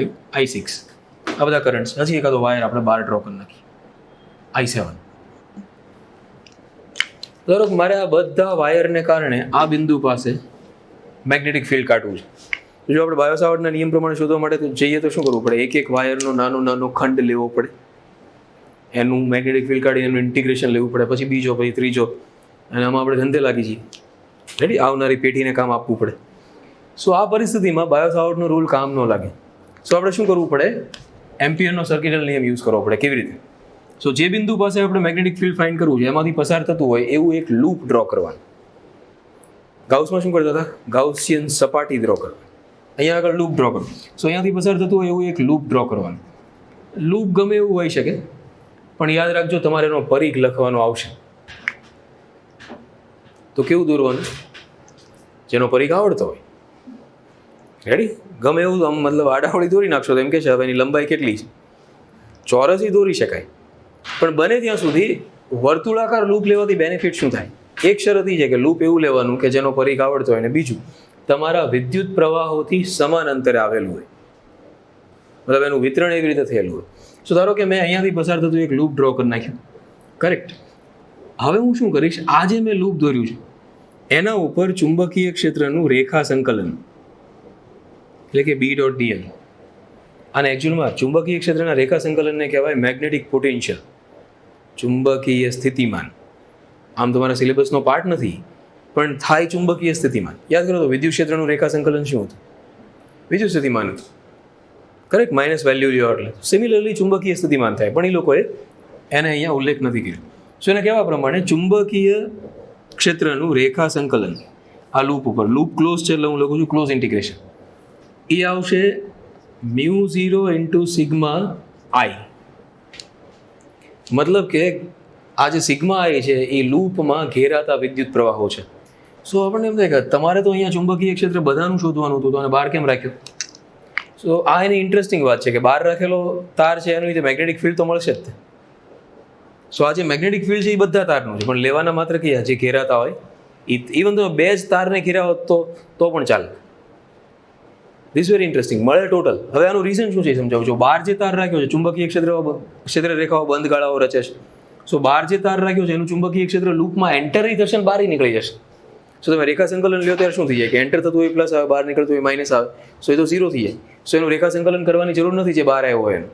I6 આ બધા કરંટ્સ. હજી એકાદો વાયર આપણે બહાર ડ્રો કરી નાખીએ, I7. ધારો કે મારે આ બધા વાયરને કારણે આ બિંદુ પાસે મેગ્નેટિક ફિલ્ડ કાઢવું છે. જો આપણે બાયો સાવર્ટના નિયમ પ્રમાણે શોધવા માટે જઈએ તો શું કરવું પડે? એક એક વાયરનો નાનો ખંડ લેવો પડે, એનું મેગ્નેટિક ફિલ્ડ કાઢીને એનું ઇન્ટિગ્રેશન લેવું પડે, પછી બીજો, પછી ત્રીજો, અને આમાં આપણે ધંધે લાગી જઈએ. રેડી? આવનારી પેઢીને કામ આપવું પડે. સો આ પરિસ્થિતિમાં બાયો સાવર્ટનો રૂલ કામ ન લાગે. સો આપણે શું કરવું પડે? એમ્પિયરનો સર્કિટલ નિયમ યુઝ કરવો પડે. કેવી રીતે? સો જે બિંદુ પાસે આપણે મેગ્નેટિક ફિલ્ડ ફાઇન્ડ કરવું છે એમાંથી પસાર થતું હોય એવું એક લૂપ ડ્રો કરવાનું. ગાઉસમાં શું કરતા હતા? ગાઉસિયન સપાટી ડ્રો કરવાની. અહીંયા આગળ લૂપ ડ્રો કરો. સો અહીંયાથી પસાર થતું હોય એવું એક લૂપ ડ્રો કરવાનું. લૂપ ગમે એવું હોઈ શકે, પણ યાદ રાખજો તમારે એનો પરિઘ લખવાનો આવશે. તો કેવું દોરવાનું? જેનો પરિઘ આવડતો હોય. રેડી? ગમે એવું આમ મતલબ આડાવડી દોરી નાખશો તો એમ કે છે હવે એની લંબાઈ કેટલી છે, ચોરસી દોરી શકાય, પણ બને ત્યાં સુધી વર્તુળાકાર લૂપ લેવાથી બેનિફિટ શું થાય? એક શરત એ છે કે લૂપ એવું લેવાનું કે જેનો પરિઘ આવડતો હોય, ને બીજું તમારા વિદ્યુત પ્રવાહોથી સમાન અંતરે આવેલું હોય, મતલબ એનું વિતરણ એવી રીતે થયેલું હોય. સો ધારો કે મેં અહીંયાથી પસાર થતું એક લૂપ ડ્રો કરી નાખ્યું, કરેક્ટ? હવે હું શું કરીશ? આ જે મેં લૂપ દોર્યું છે એના ઉપર ચુંબકીય ક્ષેત્રનું રેખા સંકલન એટલે કે B.dl, અને એકચ્યુઅલમાં ચુંબકીય ક્ષેત્રના રેખા સંકલનને કહેવાય મેગ્નેટિક પોટેન્શિયલ, ચુંબકીય સ્થિતિમાન. આમ તમારા સિલેબસનો પાર્ટ નથી, પણ થાય ચુંબકીય સ્થિતિમાન. યાદ કરો તો વિદ્યુત ક્ષેત્રનું રેખા સંકલન શું હતું? વિદ્યુત સ્થિતિમાન હતું. કરેક્ટ? માઇનસ વેલ્યુ લ્યો એટલે સિમિલરલી ચુંબકીય સ્થિતિમાન થાય, પણ એ લોકોએ એને અહીંયા ઉલ્લેખ નથી કર્યો. સો એને કહેવા પ્રમાણે ચુંબકીય ક્ષેત્રનું રેખા સંકલન આ લૂપ ઉપર, લૂપ ક્લોઝ છે એટલે હું લખું છું ક્લોઝ ઇન્ટિગ્રેશન, એ આવશે μ0 ઇન્ટુ સિગ્મા I. મતલબ કે આ જે સિગ્મા I છે એ લૂપમાં ઘેરાતા વિદ્યુત પ્રવાહો છે. સો આપણને એમ થાય કે તમારે તો અહીંયા ચુંબકીય ક્ષેત્ર બધાનું શોધવાનું હતું, તો આને બહાર કેમ રાખ્યું? સો આ એની ઇન્ટરેસ્ટિંગ વાત છે કે બહાર રાખેલો તાર છે એનું રીતે મેગ્નેટિક ફિલ્ડ તો મળશે જ. સો આ જે મેગ્નેટિક ફિલ્ડ છે એ બધા તારનું છે, પણ લેવાના માત્ર કયા? જે ઘેરાતા હોય. ઇવન તો બે જ તારને ઘેરા હોત તો પણ ચાલે. This very interesting. મળે ટોટલ. હવે આનું રીઝન શું છે સમજાવું છું. બહાર જે તાર રાખ્યો છે ચુંબકીય ક્ષેત્ર રેખાઓ બંધ ગાળાઓ રચે છે. સો બહાર જે તાર રાખ્યો છે એનું ચુંબકીય ક્ષેત્ર લૂપમાં એન્ટર થશે ને બહાર નીકળી જશે. સો તમે રેખા સંકલન લ્યો ત્યારે શું થઈ જાય કે એન્ટર થતું હોય પ્લસ આવે, બહાર નીકળતું હોય માઇનસ આવે. સો એ તો 0 થઈ જાય. સો એનું રેખા સંકલન કરવાની જરૂર નથી જે બહાર આવ્યો હોય એનું.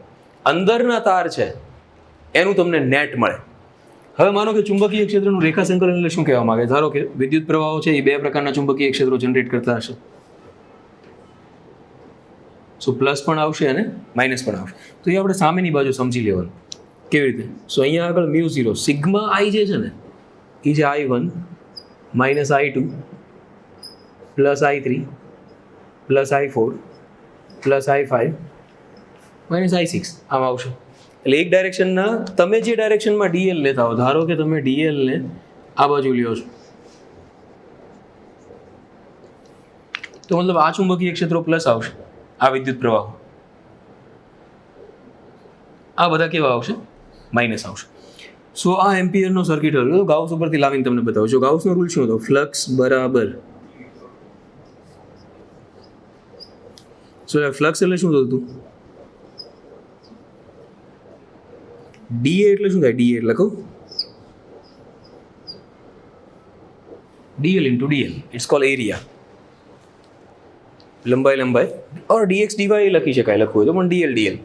અંદરના તાર છે એનું તમને નેટ મળે. હવે માનો કે ચુંબકીય ક્ષેત્રનું રેખા સંકલન એટલે શું કહેવા માંગે? ધારો કે વિદ્યુત પ્રવાહો છે એ બે પ્રકારના ચુંબકીય ક્ષેત્રો જનરેટ કરતા હશે. સો પ્લસ પણ આવશે અને માઇનસ પણ આવશે. તો એ આપણે સામેની બાજુ સમજી લેવાનું. કેવી રીતે? સો અહીંયા આગળ μ0 સિગ્મા I જે છે ને એ છે I1 minus I2 plus I3 plus I4 plus I5 minus I6 આમ આવશે. એટલે એક ડાયરેક્શનના તમે જે ડાયરેક્શનમાં DL લેતા હો, ધારો કે તમે DL ને આ બાજુ લ્યો છો, તો મતલબ આ ચુંબકીય ક્ષેત્રો પ્લસ આવશે, આ વિદ્યુત પ્રવાહો આ બધા કેવા આવશે? માઇનસ આવશે. સો આ એમ્પિયરનો સર્કિટ હતો. ગાઉસ ઉપરથી લાવીને તમને બતાવું છું. ગાઉસનો રૂલ શું હતો? ફ્લક્સ બરાબર સો ફ્લક્સ એટલે શું થતું? ડીએ એટલે શું થાય? ડીએ એટલે કહું, D L into D L, it's call area, લંબાઈ ઓર ડીએક્સ ડીવાય લખી શકાય, લખવું હોય તો, પણ ડીએલ ડીએલ.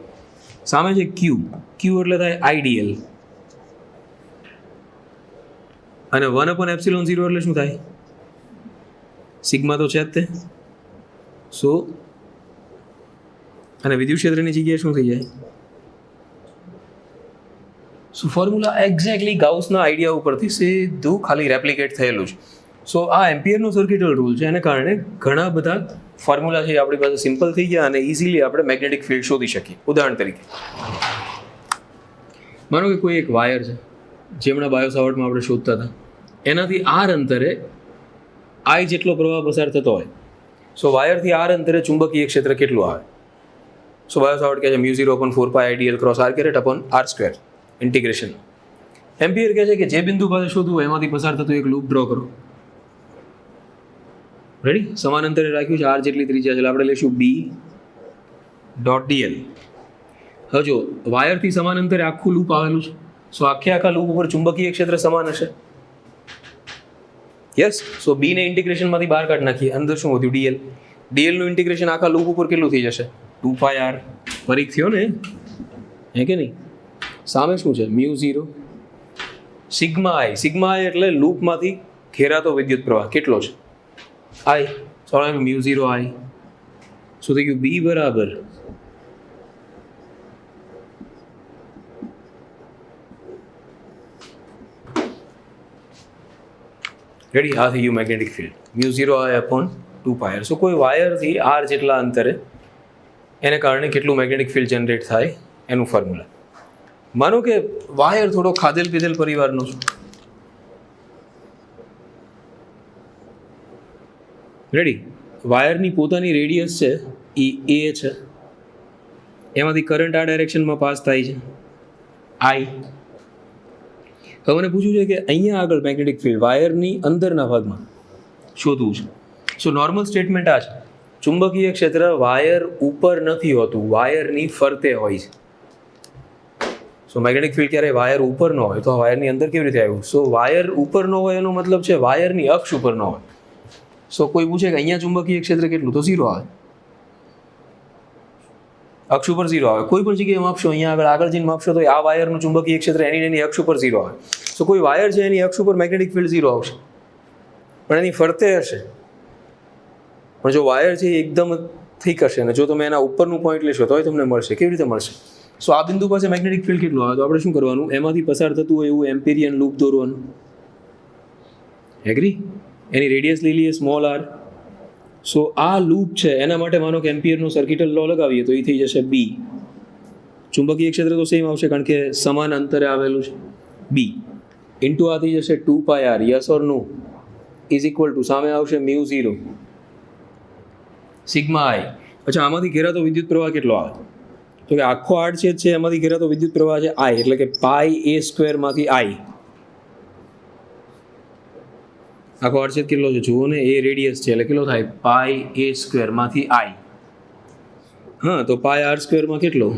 સામે છે ક્યુ, ક્યુ એટલે થાય આઈડીએલ, અને 1/ε0 એટલે શું થાય? સિગ્મા તો છે જ તે. સો અને વિદ્યુત ક્ષેત્રની જગ્યાએ શું થઈ જાય? સો ફોર્મ્યુલા એક્ઝેક્ટલી ગાઉસના આઈડિયા ઉપરથી સીધું ખાલી રેપ્લિકેટ થયેલું છે. સો આ એમ્પિયરનો સર્કિટલ રૂલ છે, એને કારણે ઘણા બધા ફોર્મ્યુલા છે આપણી પાસે સિમ્પલ થઈ ગયા અને ઇઝીલી આપણે મેગ્નેટિક ફિલ્ડ શોધી શકીએ. ઉદાહરણ તરીકે માનો કે કોઈ એક વાયર છે, જેમના બાયો સાવર્ટમાં આપણે શોધતા હતા, એનાથી આર અંતરે આઈ જેટલો પ્રવાહ પસાર થતો હોય. સો વાયરથી આર અંતરે ચુંબકીય ક્ષેત્ર કેટલું આવે? સો બાયો સાવર્ટ કહે છે μ0/4πIdl cross r caret upon r², integration. Ampere કહે છે કે જે બિંદુ પાસે શોધવું હોય એમાંથી પસાર થતું એક લૂપ ડ્રો કરો. રેડી? સમાન અંતરે રાખ્યું છે, આર જેટલી ત્રિજ્યા છે, આપણે લઈશું B.dl. હવે જો વાયરથી સમાન અંતરે આખું લૂપ આવેલું છે, સો આખા લૂપ ઉપર ચુંબકીય ક્ષેત્ર સમાન હશે. યસ. સો બી ને ઇન્ટિગ્રેશનમાંથી બહાર કાઢી નાખીએ, અંદર શું વધ્યું? ડીએલ. ડીએલનું ઇન્ટિગ્રેશન આખા લૂપ ઉપર કેટલું થઈ જશે? 2πr. પરીખ થયો ને, હે કે નહીં? સામે શું છે? μ0 સિગ્મા આઈ. સિગ્મા આઈ એટલે લૂપમાંથી ઘેરાતો વિદ્યુત પ્રવાહ કેટલો છે? આઈ. સોળા μ0 આઈ. શું થઈ ગયું? બી બરાબર રેડી? આ થઈ ગયું magnetic field μ0 I upon 2πr. So કોઈ વાયરથી આર જેટલા અંતરે એને કારણે કેટલું મેગ્નેટિક ફિલ્ડ જનરેટ થાય એનું ફોર્મ્યુલા. માનો કે વાયર થોડો ખાધેલ પીધેલ પરિવારનો છે. રેડી? વાયરની પોતાની રેડિયસ છે એ એ છે, એમાંથી કરંટ આ ડાયરેક્શનમાં પાસ થાય છે આઈ. હવે મને પૂછ્યું છે કે અહીંયા આગળ મેગ્નેટિક ફિલ્ડ વાયરની અંદરના ભાગમાં શોધવું છે. સો નોર્મલ સ્ટેટમેન્ટ આ છે, ચુંબકીય ક્ષેત્ર વાયર ઉપર નથી હોતું, વાયરની ફરતે હોય છે. સો મેગ્નેટિક ફિલ્ડ ક્યારે વાયર ઉપર ન હોય તો વાયરની અંદર કેવી રીતે આવ્યું? સો વાયર ઉપર ન હોય એનો મતલબ છે વાયરની અક્ષ ઉપર ન હોય. સો કોઈ પૂછે કે અહીંયા ચુંબકીય ક્ષેત્ર કેટલું, તો 0 આવે. અક્ષ ઉપર 0 આવે. કોઈ પણ જગ્યાએ માપશો, અહીંયા આગળ જઈને માપશો તો આ વાયરનું ચુંબકીય ક્ષેત્ર એની અક્ષ ઉપર 0 આવે. સો કોઈ વાયર છે એની અક્ષ ઉપર મેગ્નેટિક ફિલ્ડ 0 આવશે, પણ એની ફરતે હશે. પણ જો વાયર છે એકદમ થીક હશે ને જો તમે એના ઉપરનું પોઈન્ટ લેશો તો તમને મળશે. કેવી રીતે મળશે? સો આ બિંદુ પાસે મેગ્નેટિક ફિલ્ડ કેટલું આવે તો આપણે શું કરવાનું? એમાંથી પસાર થતું હોય એવું એમ્પિરિયન લૂપ દોરવાનું. એગ્રી? એની રેડિયસ લઈ લઈએ સ્મોલ આર. સો આ લૂપ છે એના માટે માનો કે એમ્પિયરનો સર્કિટલ લો લગાવીએ તો એ થઈ જશે બી. ચુંબકીય ક્ષેત્ર તો સેમ આવશે કારણ કે સમાન અંતરે આવેલું છે. બી ઇન્ટુ આ થઈ જશે 2πr. Yes or no? Is equal to સામે આવશે μ0 સિગ્મા આઈ. અચ્છા, આમાંથી ઘેરાતો વિદ્યુત પ્રવાહ કેટલો આવે? તો કે આખો આડછેદ છે એમાંથી ઘેરાતો વિદ્યુત પ્રવાહ છે આઈ, એટલે કે πa² માંથી આઈ. આખો આડછેદ કેટલો છે જુઓ ને, એ રેડિયસ છે એટલે કેટલો થાય? πa² માંથી આઈ. હા, તો πr² માં કેટલો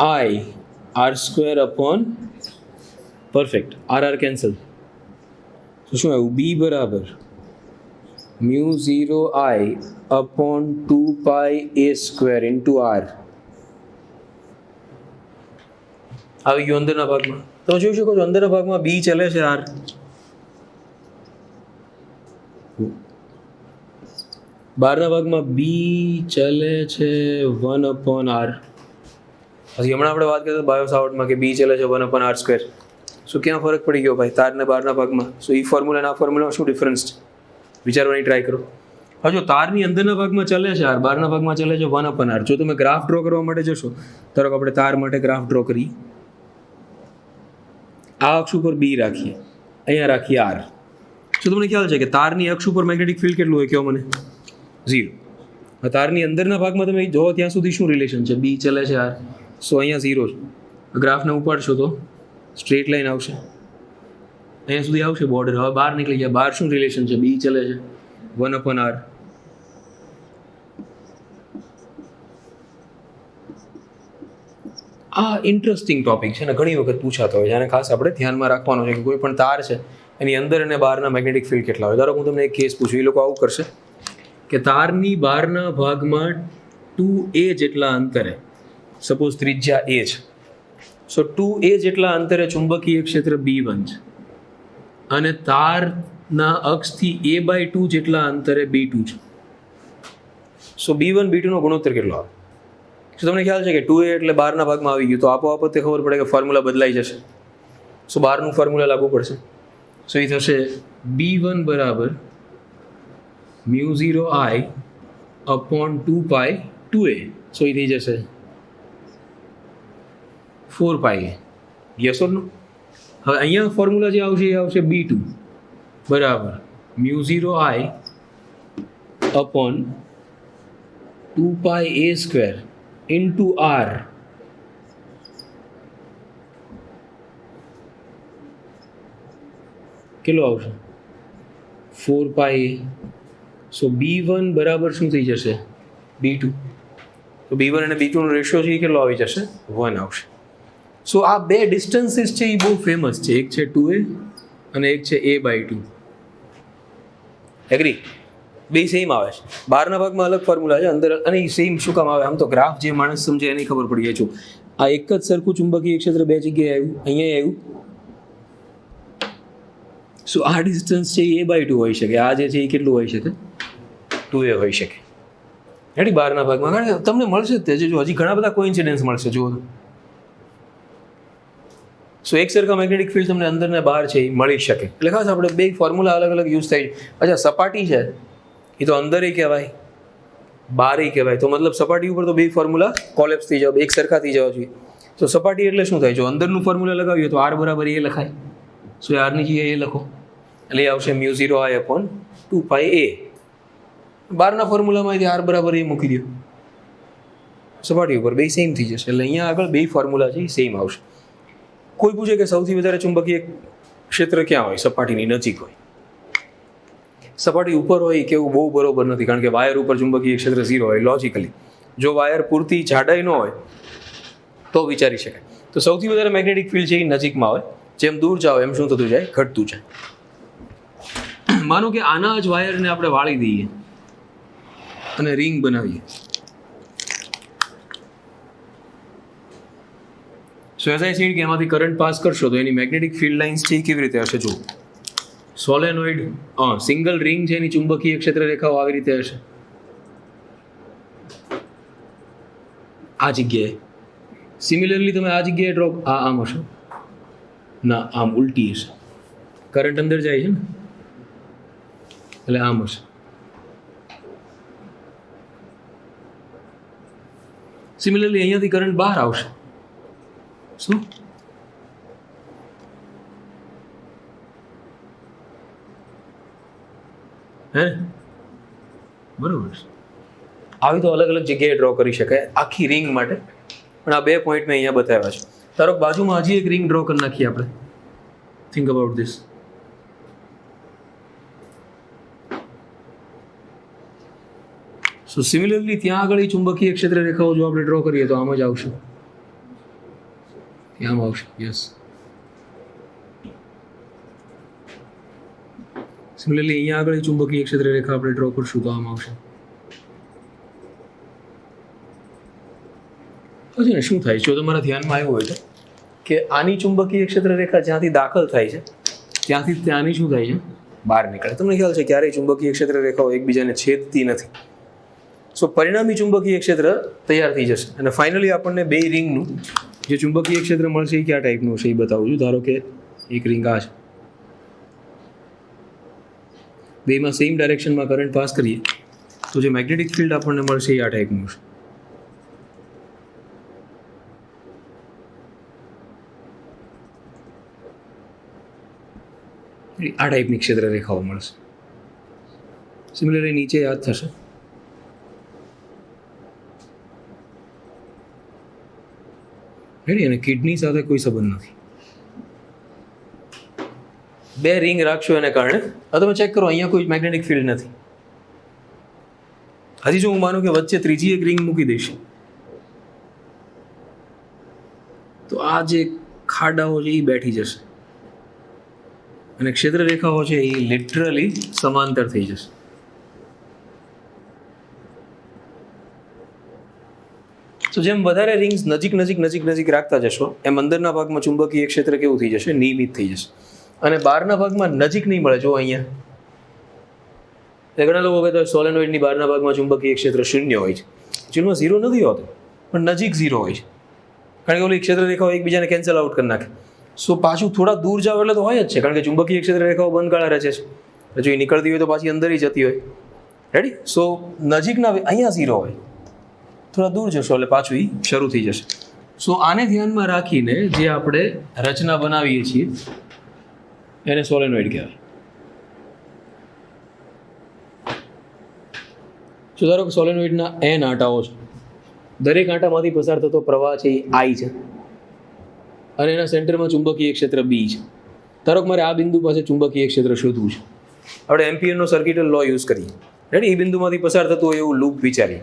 I r² upon perfect R cancel. તો શું આવ્યું? બી બરાબર μ0 I upon 2πa² into R. આવી ગયું અંદરના ભાગમાં. તમે જોઈ શકો છો અંદરના ભાગમાં બી ચલે છે આર. બહારના ભાગમાં બી ચલે છે 1/r. હજી હમણાં આપણે વાત કરતા બાયો સાવર્ટમાં કે બી ચલે છે 1/r². સો ક્યાં ફરક પડી ગયો ભાઈ તારને બહારના ભાગમાં? સો એ ફોર્મ્યુલા અને આ ફોર્મ્યુલામાં શું ડિફરન્સ છે વિચારવાની ટ્રાય કરો. હવે જો તારની અંદરના ભાગમાં ચલે છે આર, બહારના ભાગમાં ચલે છે 1/r. જો તમે ગ્રાફ ડ્રો કરવા માટે જશો, ધારો કે આપણે તાર માટે ગ્રાફ ડ્રો કરી, આ અક્ષ ઉપર બી રાખીએ, અહીંયા રાખીએ આર. શું તમને ખ્યાલ છે કે તારની અક્ષ ઉપર મેગ્નેટિક ફિલ્ડ કેટલું હોય? કહો મને. 0. તારની અંદરના ભાગમાં તમે જો ત્યાં સુધી શું રિલેશન છે? બી ચલે છે આર. સો અહીંયા 0 છે. ગ્રાફને ઉપાડશો તો સ્ટ્રેટ લાઈન આવશે, અહીંયા સુધી આવશે બોર્ડર. હવે બહાર નીકળી ગયા, બહાર શું રિલેશન છે? બી ચલે છે 1/r. આ ઇન્ટરેસ્ટિંગ ટોપિક છે ને ઘણી વખત પૂછાતો હોય છે અને ખાસ આપણે ધ્યાનમાં રાખવાનું છે કે કોઈ પણ તાર છે એની અંદર અને બહારના મેગ્નેટિક ફિલ્ડ કેટલા હોય. ધારો હું તમને એક કેસ પૂછું, એ લોકો આવું કરશે કે તારની બહારના ભાગમાં 2a જેટલા અંતરે, સપોઝ ત્રિજ્યા a છે, સો 2a જેટલા અંતરે ચુંબકીય ક્ષેત્ર B1 છે અને તારના અક્ષથી a/2 જેટલા અંતરે B2 છે. સો B1 B2 નો ગુણોત્તર કેટલો આવે? તો તમને ખ્યાલ છે કે 2a એટલે બહારના ભાગમાં આવી ગયું તો આપોઆપ તે ખબર પડે કે ફોર્મ્યુલા બદલાઈ જશે. સો બહારનું ફોર્મ્યુલા લાગુ પડશે. સો એ થશે B1 બરાબર μ0I upon 2π 2a. સો એ થઈ જશે 4πa. યસ ઓર નો? હવે અહીંયા ફોર્મ્યુલા જે આવશે એ આવશે B2 બરાબર μ0I upon 2πa square into R. કેટલો આવશે? 4πa. સો B1 બરાબર શું થઈ જશે? B2. તો B1 અને B2 નો રેશિયો છે એ કેટલો આવી જશે? 1 આવશે. સો આ બે ડિસ્ટન્સીસ છે એ બહુ ફેમસ છે. એક છે 2a અને એક છે a/2. એગ્રી? બે સેમ આવે છે. બહારના ભાગમાં અલગ ફોર્મ્યુલા છે, અંદર અને એ સેમ શું કામ આવે? આમ તો ગ્રાફ જે માણસ સમજે એની ખબર પડી જાય છું. આ એક જ સરખું ચુંબકીય ક્ષેત્ર બે જગ્યાએ આવ્યું, અહીંયા આવ્યું. સો આ ડિસ્ટન્સ છે એ a/2 હોઈ શકે. આ જે છે એ કેટલું હોઈ શકે? 2a હોઈ શકે. રેડી? બહારના ભાગમાં કારણ કે તમને મળશે જ તે જો હજી ઘણા બધા કોઇન્સિડન્સ મળશે જુઓ તો. સો એક સરખા મેગ્નેટિક ફિલ્ડ તમને અંદર ને બહાર છે એ મળી શકે. એટલે ખાસ આપણે બે ફોર્મ્યુલા અલગ અલગ યુઝ થાય છે. અચ્છા, સપાટી છે એ તો અંદરે કહેવાય, બહારે કહેવાય. તો મતલબ સપાટી ઉપર તો બે ફોર્મ્યુલા કોલેપ્સ થઈ જાવ, એક સરખા થઈ જવા જોઈએ. તો સપાટી એટલે શું થાય? જો અંદરનું ફોર્મ્યુલા લગાવીએ તો r બરાબર એ લખાય. સો r ની જગ્યાએ એ લખો એટલે આવશે μ0I upon 2πa. બહારના ફોર્મ્યુલામાંથી r બરાબર એ મૂકી દો, સપાટી ઉપર બે સેમ થઈ જશે. એટલે અહીંયા આગળ બે ફોર્મ્યુલા છે એ સેમ આવશે. કોઈ પૂછે કે સૌથી વધારે ચુંબકીય ક્ષેત્ર ક્યાં હોય? સપાટીની નજીક હોય. સપાટી ઉપર હોય કેવું બહુ બરોબર નથી, કારણ કે વાયર ઉપર ચુંબકીય ક્ષેત્ર 0 હોય લોજિકલી. જો વાયર પૂરતી જાડાઈ ન હોય તો વિચારી શકાય. તો સૌથી વધારે મેગ્નેટિક ફિલ્ડ છે એ નજીકમાં હોય. જેમ દૂર જાઓ એમ શું થતું જાય? ઘટતું જાય. માનો કે આના જ વાયરને આપણે વાળી દઈએ અને રિંગ બનાવીએ. સો એઝ આઈ સેડ કે એમાંથી કરંટ પાસ કરશો તો એની મેગ્નેટિક ફિલ્ડ લાઇન્સ છે એ કેવી રીતે હશે? જુઓ, સોલેનોઇડ સિંગલ રિંગ છે એની ચુંબકીય ક્ષેત્ર રેખાઓ આવી રીતે હશે. આ જગ્યાએ સિમિલરલી તમે આ જગ્યાએ ડ્રો આમ હશે ના, આમ ઉલટી હશે. કરંટ અંદર જાય છે ને એટલે આમ હશે. સિમિલરલી અહીંયાથી કરંટ બહાર આવશે. શું? હે બરોબર. આવી તો અલગ અલગ જગ્યાએ ડ્રો કરી શકાય આખી રિંગ માટે, પણ આ બે પોઈન્ટ મેં અહીંયા બતાવ્યા છે. ધારો બાજુમાં હજી એક રિંગ ડ્રો કરી નાખીએ આપણે. Think about this. So similarly ત્યાં આગળ ચુંબકીય ક્ષેત્ર રેખાઓ જો આપણે ડ્રો કરીએ તો આમ જ આવશે, આમ આવશે. યસ. સિમિલરલી અહીંયા આગળ ચુંબકીય ક્ષેત્ર રેખા આપણે ડ્રો કરશું તો આમ આવશે. પછી ને શું થાય જો તમારા ધ્યાનમાં આવ્યું હોય તો કે આની ચુંબકીય ક્ષેત્ર રેખા જ્યાંથી દાખલ થાય છે ત્યાંથી ત્યાંની શું થાય છે? બહાર નીકળે. તમને ખ્યાલ છે ક્યારેય ચુંબકીય ક્ષેત્ર રેખાઓ એકબીજાને છેદતી નથી. સો પરિણામી ચુંબકીય ક્ષેત્ર તૈયાર થઈ જશે અને ફાઇનલી આપણને બે રિંગનું જે ચુંબકીય ક્ષેત્ર મળશે એ કયા ટાઈપનું છે એ બતાવું છું. ધારો કે એક રિંગ આ છે, બેમાં સેમ ડાયરેક્શનમાં કરંટ પાસ કરીએ તો જે મેગ્નેટિક ફિલ્ડ આપણને મળશે એ આ ટાઈપનું છે. આ ટાઈપની ક્ષેત્ર રેખાઓ મળશે. સિમિલરલી નીચે યાદ થશે. રેડી? અને કિડની સાથે કોઈ સંબંધ નથી. બે રિંગ રાખશો એને કારણે તમે ચેક કરો અહીંયા કોઈ મેગ્નેટિક ફિલ્ડ નથી. હજી જો હું માનું કે વચ્ચે ત્રીજી એક રિંગ મૂકી દઈશ તો આ જે ખાડાઓ છે એ બેઠી જશે અને ક્ષેત્ર રેખાઓ છે એ લિટરલી સમાંતર થઈ જશે. તો જેમ વધારે રિંગ્સ નજીક નજીક નજીક નજીક રાખતા જશો એમ અંદરના ભાગમાં ચુંબકીય ક્ષેત્ર કેવું થઈ જશે? નિયમિત થઈ જશે. અને બહારના ભાગમાં નજીક નહીં મળે. જો અહીંયા ઘણા લોકો કહેતા હોય સોલેનોઇડની બહારના ભાગમાં ચુંબકીય ક્ષેત્ર શૂન્ય હોય છે. એકચ્યુઅલમાં ઝીરો નથી હોતો, પણ નજીક ઝીરો હોય છે. કારણ કે ઓલી ક્ષેત્ર રેખાઓ એકબીજાને કેન્સલ આઉટ કરી નાખે. સો પાછું થોડા દૂર જાવ એટલે તો હોય જ છે, કારણ કે ચુંબકીય ક્ષેત્ર રેખાઓ બંધ ગાળા રચે છે. જો એ નીકળતી હોય તો પાછી અંદર જતી હોય. રેડી? સો નજીકના અહીંયા ઝીરો હોય, થોડા દૂર જશો એટલે પાછું એ શરૂ થઈ જશે. સો આને ધ્યાનમાં રાખીને જે આપણે રચના બનાવીએ છીએ એને સોલેનોઇડ કહેવાય. તો ધારો કે સોલેનોઇડના n આંટાઓ છે. દરેક આંટામાંથી પસાર થતો પ્રવાહ છે એ I છે અને એના સેન્ટરમાં ચુંબકીય ક્ષેત્ર B છે. ધારો કે મારે આ બિંદુ પાસે ચુંબકીય ક્ષેત્ર શોધવું છે. આપણે એમ્પિયરનો સર્કિટલ લો યુઝ કરીએ. રેડી? એ બિંદુમાંથી પસાર થતું હોય એવું લૂપ વિચારીએ.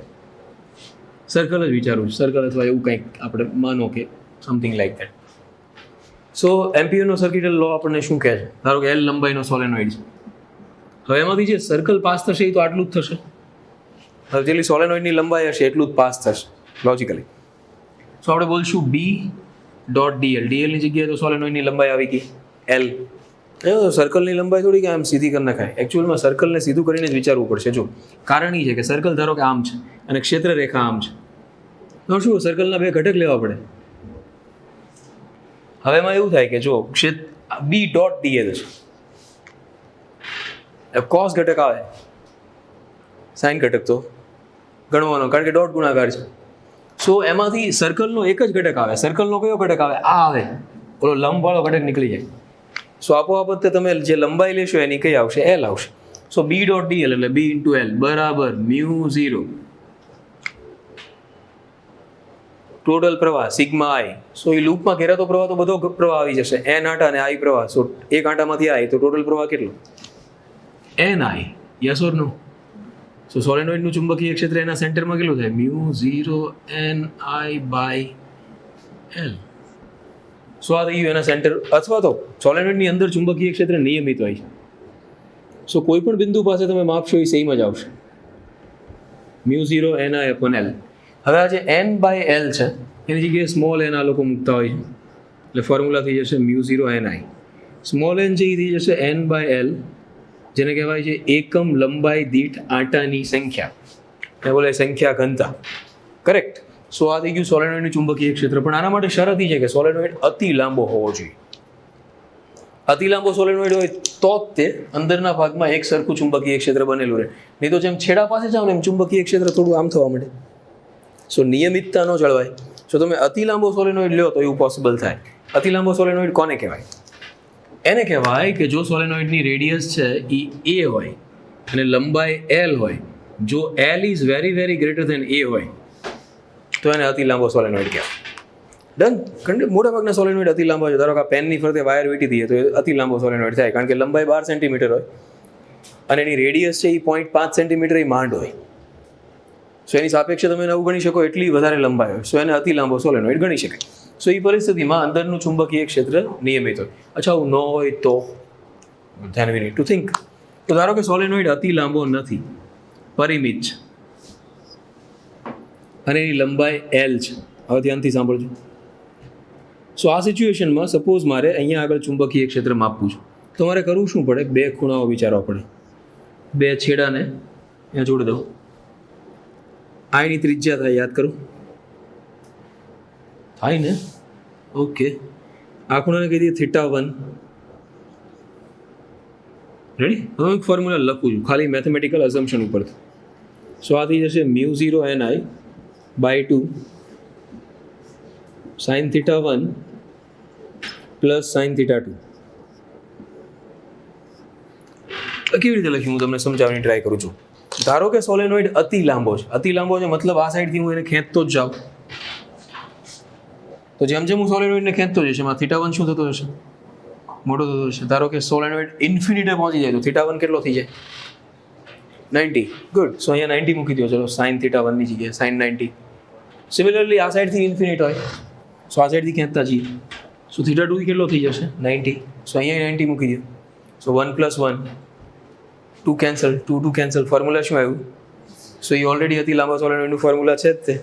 સર્કલ જ વિચારું છું, સર્કલ અથવા એવું કંઈક આપણે માનો કે something like that. So એમ્પિયરનો circuital લો આપણને શું કહે છે? ધારો કે L લંબાઈનો સોલેનોઇડ છે. હવે એમાંથી જે સર્કલ પાસ થશે એ તો આટલું જ થશે. હવે જેટલી સોલેનોઇડની લંબાઈ હશે એટલું જ પાસ થશે લોજિકલી. સો આપણે બોલશું B.dl. dlની જગ્યાએ તો સોલેનોઇડની લંબાઈ આવી ગઈ L. સર્કલની લંબાઈ થોડી કે આમ સીધી કરી નખાય. એકચ્યુઅલમાં સર્કલને સીધું કરીને જ વિચારવું પડશે. જો કારણ એ છે કે સર્કલ ધારો કે આમ છે અને ક્ષેત્ર રેખા આમ છે, તો શું સર્કલના બે ઘટક લેવા પડે. હવે એમાં એવું થાય કે જો B.dl છે, કોસ ઘટક આવે, સાઇન ઘટક તો ગણવાનો, કારણ કે ડોટ ગુણાકાર છે. સો એમાંથી સર્કલનો એક જ ઘટક આવે. સર્કલનો કયો ઘટક આવે? આ આવે. ઓલો લંબવાળો ઘટક નીકળી જાય. સો આપોઆપ તમે જે લંબાઈ લેશો એની કઈ આવશે? L આવશે. સો B.dl એટલે B.L બરાબર μ0 ટોટલ પ્રવાહ સિગ્મા I. સો એ લૂપમાં ઘેરાતો પ્રવાહ તો બધો પ્રવાહ આવી જશે. n આંટા અને I પ્રવાહ. સો એક આંટામાંથી I, તો ટોટલ પ્રવાહ કેટલો? Ni. યસ ઓર નો? સો સોલેનોઇડનું ચુંબકીય ક્ષેત્ર એના સેન્ટરમાં કેટલું થાય? μ0 Ni/L. સો આ થઈ ગયું એના સેન્ટર. અથવા તો સોલેનોઇડની અંદર ચુંબકીય ક્ષેત્ર નિયમિત હોય છે. સો કોઈ પણ બિંદુ પાસે તમે માપશો એ સેમ જ આવશે, μ0 Ni/L. હવે આ જે N/L છે એની જગ્યાએ સ્મોલ n આ લોકો મૂકતા હોય છે, એટલે ફોર્મ્યુલા થઈ જશે μ0 Ni. સ્મોલ n છે એ થઈ જશે N/L, જેને કહેવાય છે એકમ લંબાઈ દીઠ આંટાની સંખ્યા. એ બોલે સંખ્યા ઘનતા. કરેક્ટ? સો આ થઈ ગયું સોલેનોઇડનું ચુંબકીય ક્ષેત્ર. પણ આના માટે શરત એ છે કે સોલેનોઇડ અતિ લાંબો હોવો જોઈએ. અતિ લાંબો સોલેનોઇડ હોય તો જ તે અંદરના ભાગમાં એક સરખું ચુંબકીય ક્ષેત્ર બનેલું રહે. નહીં તો જેમ છેડા પાસે જાઓ ને એમ ચુંબકીય ક્ષેત્ર થોડું આમ થવા માંડે. સો નિયમિતતા ન જળવાય. જો તમે અતિ લાંબો સોલેનોઇડ લ્યો તો એવું પોસિબલ થાય. અતિ લાંબો સોલેનોઇડ કોને કહેવાય? એને કહેવાય કે જો સોલેનોઇડની રેડિયસ છે એ A હોય અને લંબાઈ L હોય. જો L is very very greater than A હોય તો એને અતિ લાંબો સોલેનોઇડ કહેવાય. ડન? કારણ કે મોટાભાગના સોલેનોઇડ અતિ લાંબા છે. ધારો કે પેનની ફરતે વાયર વીટી દઈએ તો એ અતિ લાંબો સોલેનોઇડ થાય, કારણ કે લંબાઈ 12 સેન્ટીમીટર હોય અને એની રેડિયસ છે એ 0.5 સેન્ટીમીટર માંડ હોય. સો એની સાપેક્ષે તમે નવું ગણી શકો એટલી વધારે લંબાઈ હોય. સો એને અતિ લાંબો સોલેનોઇડ ગણી શકાય. સો એ પરિસ્થિતિમાં અંદરનું ચુંબકીય ક્ષેત્ર નિયમિત હોય. અચ્છા આવું ન હોય તો then we need two think. તો ધારો કે સોલેનોઇડ અતિ લાંબો નથી, પરિમિત છે અને એની લંબાઈ L છે. હવે ધ્યાનથી સાંભળજો. સો આ સિચ્યુએશનમાં સપોઝ મારે અહીંયા આગળ ચુંબકીય ક્ષેત્ર માપવું છે, તો મારે કરવું શું પડે? બે ખૂણાઓ વિચારવા પડે. બે છેડાને અહીંયા જોડી દઉં. આની ત્રિજ્યા થાય, યાદ કરું થાય ને? ઓકે. આ ખૂણાને કહી દઈએ θ1. રેડી? હવે એક ફોર્મ્યુલા લખું છું ખાલી મેથેમેટિકલ અઝમ્પશન ઉપરથી. સો આ થઈ જશે μ0 Ni/2 sin θ1 પ્લસ sin θ2. કેવી રીતે લખ્યું હું તમને સમજાવવાની ટ્રાય કરું છું. ધારો કે સોલેનોઇડ અતિ લાંબો છે. અતિ લાંબો છે મતલબ આ સાઈડથી હું એને ખેંચતો જ જાઉં, તો જેમ જેમ હું સોલેનોઇડને ખેંચતો જઈશ એમાં θ1 શું થતો જશે? મોટો થતો જશે. ધારો કે સોલેનોઇડ ઇન્ફિનિટે પહોંચી જાય તો θ1 કેટલો થઈ જાય? 90. ગુડ. સો અહીંયા 90 મૂકી દો. ચલો sin θ1 ની જગ્યાએ sin 90. સિમિલરલી આ સાઈડથી ઇન્ફિનિટ હોય સો આ સાઈડથી ખેંચતા જઈએ. સો થીટા 2 કેટલો થઈ જશે 90. સો અહીંયા 90 મૂકી દો. સો 1 + 1 2 કેન્સલ 2 કેન્સલ. ફોર્મ્યુલા શું આવ્યું? સો એ ઓલરેડી અતિ લાંબા સોલેનોઇડનું ફોર્મ્યુલા છે જ તે.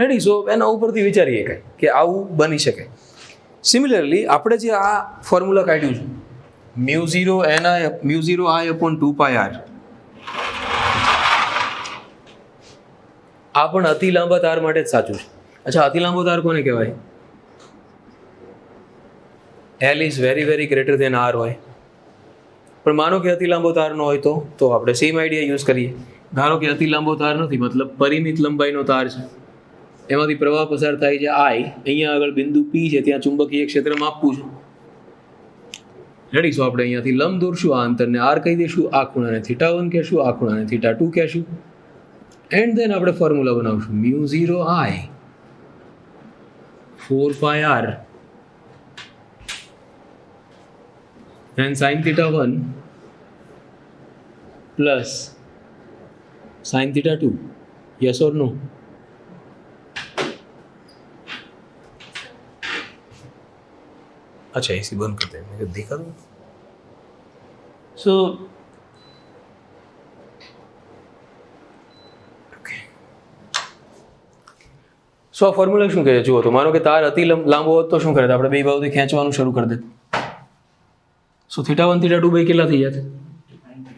રેડી. સો એના ઉપરથી વિચારીએ કંઈ કે આવું બની શકે. સિમિલરલી આપણે જે આ ફોર્મ્યુલા કાઢ્યું છે μ0I/2πr, આ પણ અતિ લાંબા તાર માટે જ સાચું છે. અચ્છા, અતિ લાંબો તાર કોને કહેવાય? L is very very greater than R હોય. પણ માનો કે અતિ લાંબો તાર ન હોય તો આપણે સેમ આઈડિયા યુઝ કરીએ. ધારો કે અતિ લાંબો તાર નથી, મતલબ પરિમિત લંબાઈનો તાર છે, એમાંથી પ્રવાહ પસાર થાય છે I, અહીંયા આગળ બિંદુ P છે, ત્યાં ચુંબકીય ક્ષેત્ર માપવું છે. રેડી. સો આપણે અહીંયાથી લંબ દોરશું, આ અંતરને R કહી દઈશું, આ ખૂણાને θ1 કહેશું, આ ખૂણાને θ2 કહેશું, એન્ડ દેન આપણે ફોર્મ્યુલા બનાવશું μ0I/4πr and sin θ1 plus sin θ2. yes or no? अच्छा इसी बंद करते हैं, मैं देखा तो सो સો ફોર્મ્યુલા શું કહે છે જુઓ તો. માનો કે તાર અતિ લાંબો હોત તો શું કરે? આપણે બે બાજુથી ખેંચવાનું શરૂ કરી દે. સો θ1 θ2 બે કેટલા થઈ જાય?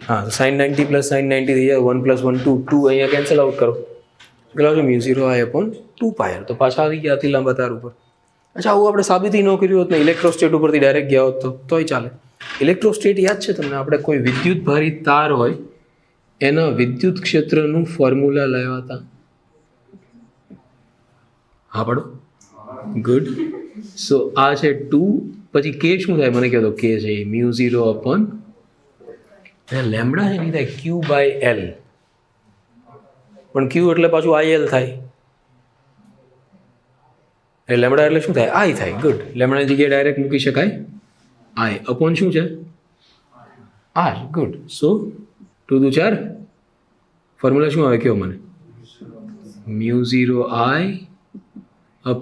હા, sin 90 + sin 90 થઈ જાય. 1 + 1 2 2 અહીંયા કેન્સલ આઉટ કરો. કેટલા આવશે? μ0I/2πr. તો પાછા આવી ગયા અતિ લાંબા તાર ઉપર. અચ્છા, આવું આપણે સાબિતી ન કર્યું હોત ને, ઇલેક્ટ્રોસ્ટેટ ઉપરથી ડાયરેક્ટ ગયા હોત તોય ચાલે. ઇલેક્ટ્રોસ્ટેટ યાદ છે તમને? આપણે કોઈ વિદ્યુત ભારિત તાર હોય એના વિદ્યુત ક્ષેત્રનું ફોર્મ્યુલા લાવ્યા હતા. હા પડો. ગુડ. સો આ છે 2, પછી કે શું થાય મને કહો તો. કે છે μ0 લેમ્બડા છે નહીં થાય Q/L, પણ Q એટલે પાછું IL થાય. એટલે લેમ્બડા એટલે શું થાય? I થાય. ગુડ. લેમ્બડાની જગ્યાએ ડાયરેક્ટ મૂકી શકાય I અપોન શું છે? R. ગુડ. સો 2 × 4 ફોર્મ્યુલા શું આવે? કયો મને. μ0I/, હા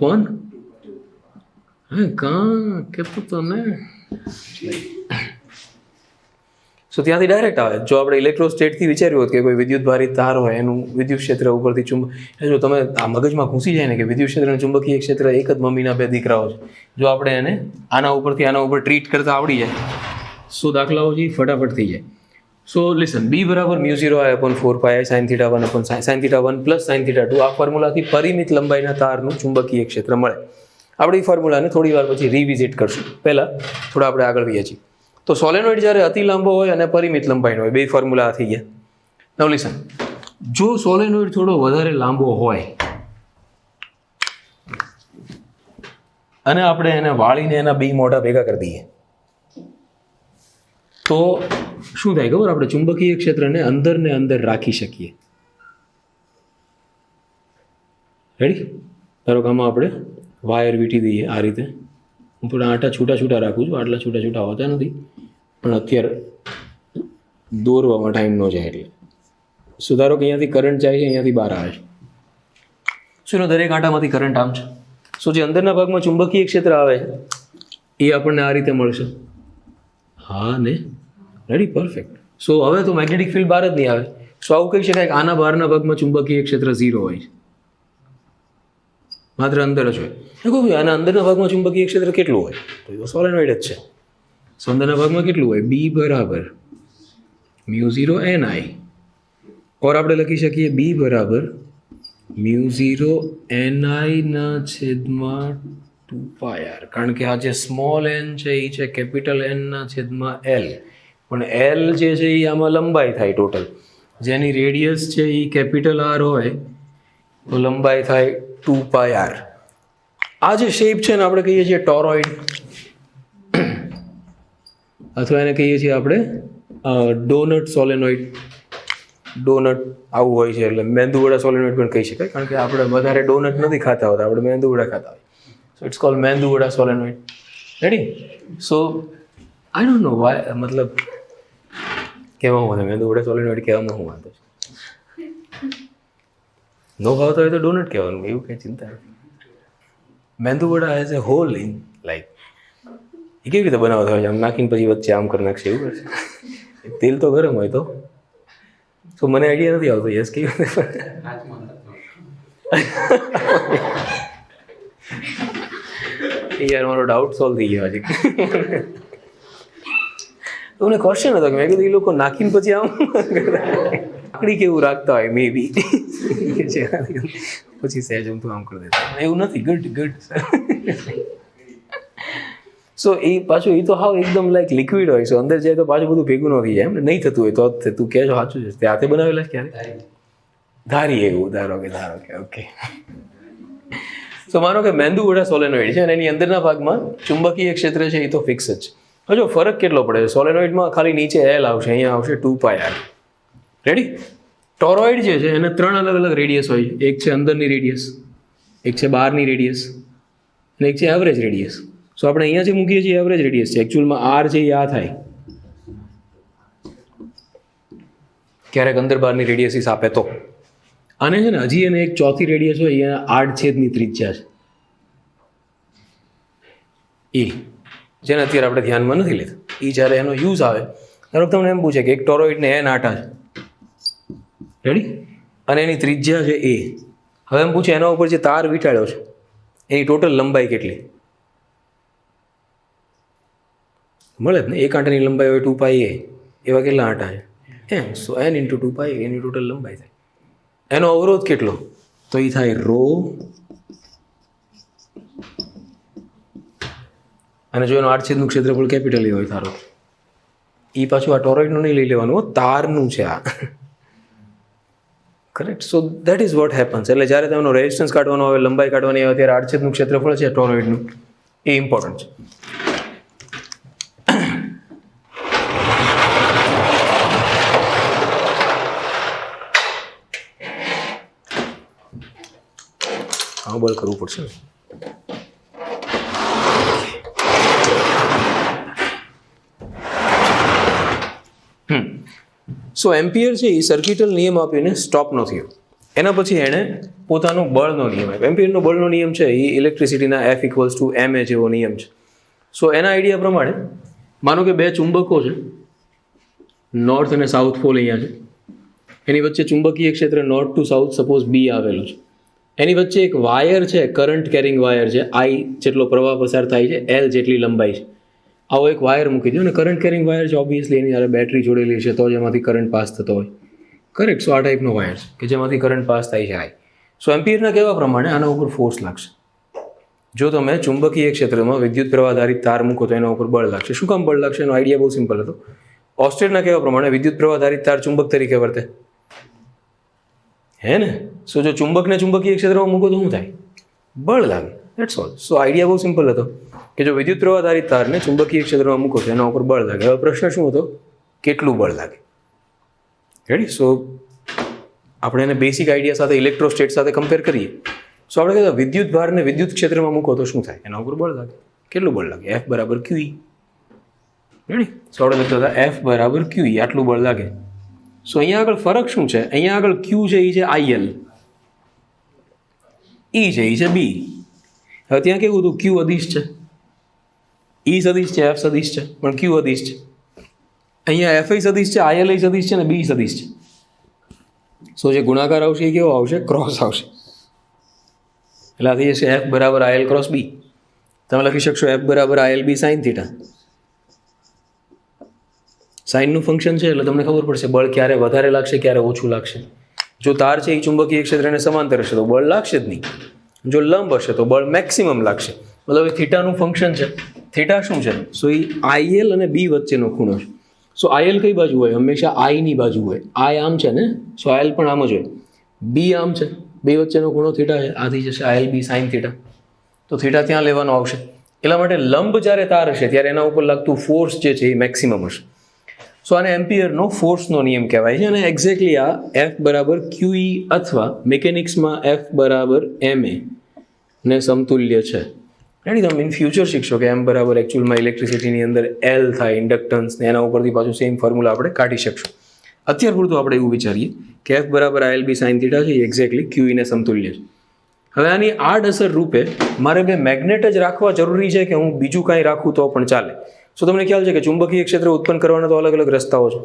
કાં કહેતો તો ને. સો ત્યાંથી ડાયરેક્ટ આવે. જો આપણે ઇલેક્ટ્રોસ્ટેટથી વિચાર્યું હોત કે કોઈ વિદ્યુત ભારિત તાર હોય એનું વિદ્યુત ક્ષેત્ર ઉપરથી જો તમે આ મગજમાં ઘૂસી જાય ને કે વિદ્યુત ક્ષેત્ર અને ચુંબકીય ક્ષેત્ર એક જ મમ્મીના બે દીકરાઓ છે, જો આપણે એને આના ઉપરથી આના ઉપર ટ્રીટ કરતા આવડી જાય સો દાખલાઓ જે ફટાફટ થઈ જાય. સો listen, B = μ0I/4πi sin θ1 sin θ1 + sin θ2. આ ફોર્મ્યુલાથી પરિમિત લંબાઈના તારનું ચુંબકીય ક્ષેત્ર મળે. આપણે એ ફોર્મ્યુલાને થોડી વાર પછી રિવિઝિટ કરશું. પહેલાં થોડા આપણે આગળ વધીએ છીએ. તો સોલેનોઇડ જ્યારે અતિ લાંબો હોય અને પરિમિત લંબાઈનો હોય, બે ફોર્મ્યુલા થઈ ગયા. નાઉ લિસન, જો સોલેનોઇડ થોડો વધારે લાંબો હોય અને આપણે એને વાળીને એના બે મોઢા ભેગા કરી દઈએ તો શું થાય ખબર? આપણે ચુંબકીય ક્ષેત્રને અંદર રાખી શકીએ. રેડી? ધારો કે આમાં આપણે વાયર વીંટી દઈએ આ રીતે. હું થોડા આટા છૂટા રાખું છું, આટલા છૂટા હોતા નથી, પણ અત્યારે દોરવામાં ટાઈમ ન જાય એટલે. સુધારો કે અહીંયાથી કરંટ જાય છે, અહીંયાથી બહાર આવે છે. શું દરેક આટામાંથી કરંટ આમ છે. સો જે અંદરના ભાગમાં ચુંબકીય ક્ષેત્ર આવે છે એ આપણને આ રીતે મળશે. હા ને? રેડી? પરફેક્ટ. સો હવે તો મેગ્નેટિક ફિલ્ડ બહાર જ નહીં આવે. સો આવું કહી શકાય કે આના બહારના ભાગમાં ચુંબકીય ક્ષેત્ર 0 હોય છે, માત્ર અંદર જ હોય. આના અંદરના ભાગમાં ચુંબકીય ક્ષેત્ર કેટલું હોય? તો એ તો સોલેનોઇડ જ છે. સો અંદરના ભાગમાં કેટલું હોય? B = μ0NI, ઓર આપણે લખી શકીએ B = μ0NI/2πr. કારણ કે આ જે સ્મોલ n છે એ છે કેપિટલ N/L, પણ L જે છે એ આમાં લંબાઈ થાય ટોટલ. જેની રેડિયસ છે એ કેપિટલ R હોય તો લંબાઈ થાય 2πr. આ જે શેપ છે ને આપણે કહીએ છીએ ટોરોઇડ, અથવા એને કહીએ છીએ આપણે ડોનટ સોલેનોઇડ. ડોનટ આવું હોય છે, એટલે મેંદુવડા સોલેનોઇડ પણ કહી શકાય, કારણ કે આપણે વધારે ડોનટ નથી ખાતા હોતા, આપણે મેંદુવડા ખાતા હોય. So it's called medu vada solenoid. Ready? So I don't know why, મતલબ કહેવામાં વાંધો, મેંદુવડા સોલેનોઇડ કહેવામાં શું વાંધો છે? નો ભાવતો હોય તો ડોનટ કહેવાનું, એવું કંઈ ચિંતા નથી. Medu vada has a hole in like a કેવી રીતે બનાવતા હોય છે? આમ નાખીને પછી વચ્ચે આમ કરી નાખશે એવું કરશે? તેલ તો ગરમ હોય તો મને આઈડિયા નથી આવતો. યસ કેવી રીતે? યાર મારો ડાઉટ સોલ્વ થઈ ગયો હજી. તો મને ક્વેશ્ચન હતો કે મેં કીધું એ લોકો નાખીને પછી આમ આકડી કેવું રાખતા હોય મે બી પછી સહેજ હું તો આમ કરી દેતા. એવું નથી. ગુડ. સો એ પાછું એ તો હાવ એકદમ લાઈક લિક્વિડ હોય. સો અંદર જાય તો પાછું બધું ભેગું ન થઈ જાય. એમ નહીં થતું હોય તો તું કહેજો સાચું છે. તે હાથે બનાવેલા ક્યારે? ધારી એવું ધારો કે ઓકે. સો માનો કે મેંદુવડા સોલેનોઇડ છે અને એની અંદરના ભાગમાં ચુંબકીય ક્ષેત્ર છે એ તો ફિક્સ જ. હજુ ફરક કેટલો પડે છે? સોલેનોઇડમાં ખાલી નીચે એલ આવશે, અહીંયા આવશે 2πr. રેડી? ટોરોઇડ જે છે એને 3 અલગ અલગ રેડિયસ હોય છે. એક છે અંદરની રેડિયસ, એક છે બહારની રેડિયસ અને એક છે એવરેજ રેડિયસ. સો આપણે અહીંયા જે મૂકીએ છીએ એવરેજ રેડિયસ છે. એકચ્યુઅલમાં આર છે એ આ થાય. ક્યારેક અંદર બહારની રેડિયસીસ આપે તો. અને છે ને હજી એને એક ચોથી રેડિયસ હોય, અહીંયા 8 છેદની ત્રિજ્યા છે એ, જેને અત્યારે આપણે ધ્યાનમાં નથી લેતા. એ જ્યારે એનો યુઝ આવે ત્યારે તમને એમ પૂછે કે એક ટોરોઇડને એન આટા છે, રેડી, અને એની ત્રિજ્યા છે એ. હવે એમ પૂછે એના ઉપર જે તાર વીંટાળ્યો છે એની ટોટલ લંબાઈ કેટલી મળે જ ને? એક આંટાની લંબાઈ હોય 2πa, એવા કેટલા આંટા છે? એમ. સો n × 2πa એની ટોટલ લંબાઈ થાય. એનો અવરોધ કેટલો? તો એ થાય ρ. અને જો એનું 8 છેદનું ક્ષેત્રફળ કેપિટલ હોય ધારો, એ પાછું આ ટોરોઇડનું નહીં લઈ લેવાનું, તારનું છે આ. Correct? So that is what happens. એટલે જ્યારે તેમનો રેઝિસ્ટન્સ કાઢવાનો આવે, લંબાઈ કાઢવાની આવે, ત્યારે 8 છેદનું ક્ષેત્રફળ છે ટોરોઇડનું, એ ઇમ્પોર્ટન્ટ છે. હા, બોલ કરવું પડશે ને. સો એમ્પિયર છે એ સર્કિટલ નિયમ આપીને સ્ટોપ ન થયો. એના પછી એણે પોતાનો બળનો નિયમ આપ્યો. એમ્પિયરનો બળનો નિયમ છે એ ઇલેક્ટ્રિસિટીના F = ma જેવો નિયમ છે. સો એના આઈડિયા પ્રમાણે માનો કે બે ચુંબકો છે, નોર્થ અને સાઉથ પોલ અહીંયા છે. એની વચ્ચે ચુંબકીય ક્ષેત્ર નોર્થ ટુ સાઉથ સપોઝ બી આવેલું છે. એની વચ્ચે એક વાયર છે, કરંટ કેરિંગ વાયર છે, I જેટલો પ્રવાહ પસાર થાય છે, L જેટલી લંબાઈ છે. આવો એક વાયર મૂકી દો અને કરંટ કેરિંગ વાયર છે, ઓબ્વિયસલી એની જ્યારે બેટરી જોડેલી છે તો જ એમાંથી કરંટ પાસ થતો હોય. કરેક્ટ? સો આ ટાઈપનો વાયર છે કે જેમાંથી કરંટ પાસ થાય છે I. સો એમ્પિયરના કહેવા પ્રમાણે આના ઉપર ફોર્સ લાગશે. જો તમે ચુંબકીય ક્ષેત્રમાં વિદ્યુત પ્રવાહ આધારિત તાર મૂકો તો એના ઉપર બળ લાગશે. શું કામ બળ લાગશે? એનો આઈડિયા બહુ સિમ્પલ હતો. ઓસ્ટેડના કહેવા પ્રમાણે વિદ્યુત પ્રવાહ આધારિત તાર ચુંબક તરીકે વર્તે, હે ને? સો જો ચુંબકને ચુંબકીય ક્ષેત્રમાં મૂકો તો શું થાય? બળ લાગે. That's all. સો આઈડિયા બહુ સિમ્પલ હતો કે જો વિદ્યુત પ્રવાહ આધારિત તારને ચુંબકીય ક્ષેત્રમાં મૂકો તો એના ઉપર બળ લાગે. હવે પ્રશ્ન શું હતો? કેટલું બળ લાગે? રેડી? સો આપણે એને બેસિક આઈડિયા સાથે ઇલેક્ટ્રોસ્ટેટ સાથે કમ્પેર કરીએ. સો આપણે કહેતા વિદ્યુત ભારને વિદ્યુત ક્ષેત્રમાં મૂકો તો શું થાય? એના ઉપર બળ લાગે. કેટલું બળ લાગે? F = QE. રેડી? સો આપણે લખતા હતા F = QE, આટલું બળ લાગે. સો અહીંયા આગળ ફરક શું છે? અહીંયા આગળ Q છે એ છે IL, E છે એ છે B. હવે ત્યાં કેવું હતું? Q અદિશ છે, E સદિશ છે, F સદિશ છે, પણ Q અદિશ છે. અહીંયા F સદિશ છે, IL સદિશ છે અને B સદિશ છે. સો જે ગુણાકાર આવશે એ કેવો આવશે? ક્રોસ આવશે. એટલે આ થઈ જશે F = IL × B. તમે લખી શકશો F = ILB sin θ. સાઇનનું ફંક્શન છે એટલે તમને ખબર પડશે બળ ક્યારે વધારે લાગશે, ક્યારે ઓછું લાગશે. જો તાર છે એ ચુંબકીય ક્ષેત્રને સમાંતર હશે તો બળ લાગશે જ નહીં. જો લંબ હશે તો બળ મેક્સિમમ લાગશે. મતલબ એ થીટાનું ફંક્શન છે. થીટા શું છે? સો એ IL અને B વચ્ચેનો ખૂણો છે. સો IL કઈ બાજુ હોય? હંમેશા I ની બાજુ હોય. I આમ છે ને, સો IL પણ આમ જ હોય. B આમ છે, બે વચ્ચેનો ખૂણો થીટા છે, આથી જશે ILB sin θ. તો થીટા ત્યાં લેવાનો આવશે. એટલા માટે લંબ જ્યારે તાર હશે ત્યારે એના ઉપર લાગતું ફોર્સ જે છે એ મેક્સિમમ હશે. સો આને એમ્પિયરનો ફોર્સનો નિયમ કહેવાય છે અને એક્ઝેક્ટલી આ F = QE અથવા મિકેનિક્સમાં F = ma ને સમતુલ્ય છે. રેડી? તમે ઇન ફ્યુચર શીખશો કે M = એકચ્યુઅલમાં ઇલેક્ટ્રિસિટીની અંદર L થાય, ઇન્ડક્ટન્સ, ને એના ઉપરથી પાછું સેમ ફોર્મ્યુલા આપણે કાઢી શકશું. અત્યાર પૂરતું આપણે એવું વિચારીએ કે F = ILB sin θ છે એ એક્ઝેક્ટલી QE ને સમતુલ્ય છે. હવે આની આડઅસર રૂપે મારે બે મેગ્નેટ જ રાખવા જરૂરી છે કે હું બીજું કાંઈ રાખું તો પણ ચાલે? સો તમને ખ્યાલ છે કે ચુંબકીય ક્ષેત્ર ઉત્પન્ન કરવાના તો અલગ અલગ રસ્તાઓ છે.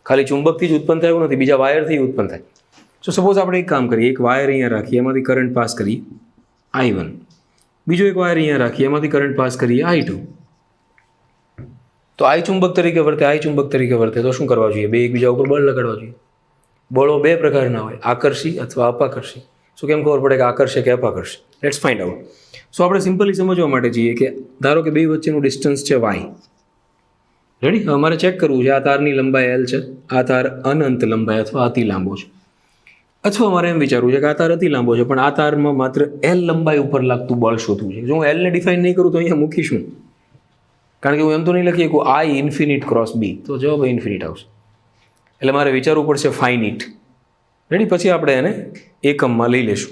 ખાલી ચુંબકથી જ ઉત્પન્ન થાય એવું નથી, બીજા વાયરથી ઉત્પન્ન થાય. સો સપોઝ આપણે એક કામ કરીએ, એક વાયર અહીંયા રાખીએ, એમાંથી કરંટ પાસ કરીએ I1, બીજો એક વાયર અહીંયા રાખીએ, એમાંથી કરંટ પાસ કરીએ I2. તો I ચુંબક તરીકે વર્તે, I ચુંબક તરીકે વર્તે, તો શું કરવા જોઈએ? બે એકબીજા ઉપર બળ લગાડવા જોઈએ. બળો બે પ્રકારના હોય, આકર્ષી અથવા અપાકર્ષી. શું કેમ ખબર પડે કે આકર્ષે કે અપાકર્ષે? Let's find out. સો આપણે સિમ્પલી સમજવા માટે જઈએ કે ધારો કે બે વચ્ચેનું ડિસ્ટન્સ છે y. રેડી? હવે અમારે ચેક કરવું છે આ તારની લંબાઈ L છે, આ તાર અનંત લંબાઈ અથવા અતિ લાંબો છે. અથવા મારે એમ વિચારવું છે કે આ તાર અતિ લાંબો છે પણ આ તારમાં માત્ર L લંબાઈ ઉપર લાગતું બળ શોધવું છે. જો હું L ને ડિફાઇન નહીં કરું તો અહીંયા મૂકીશું, કારણ કે હું એમ તો નહીં લખી શકું I ઇન્ફિનિટ ક્રોસ B, તો જવાબ ઇન્ફિનિટ આવશે. એટલે મારે વિચારવું પડશે ફાઇનિટ. રેડી? પછી આપણે એને એકમમાં લઈ લેશું.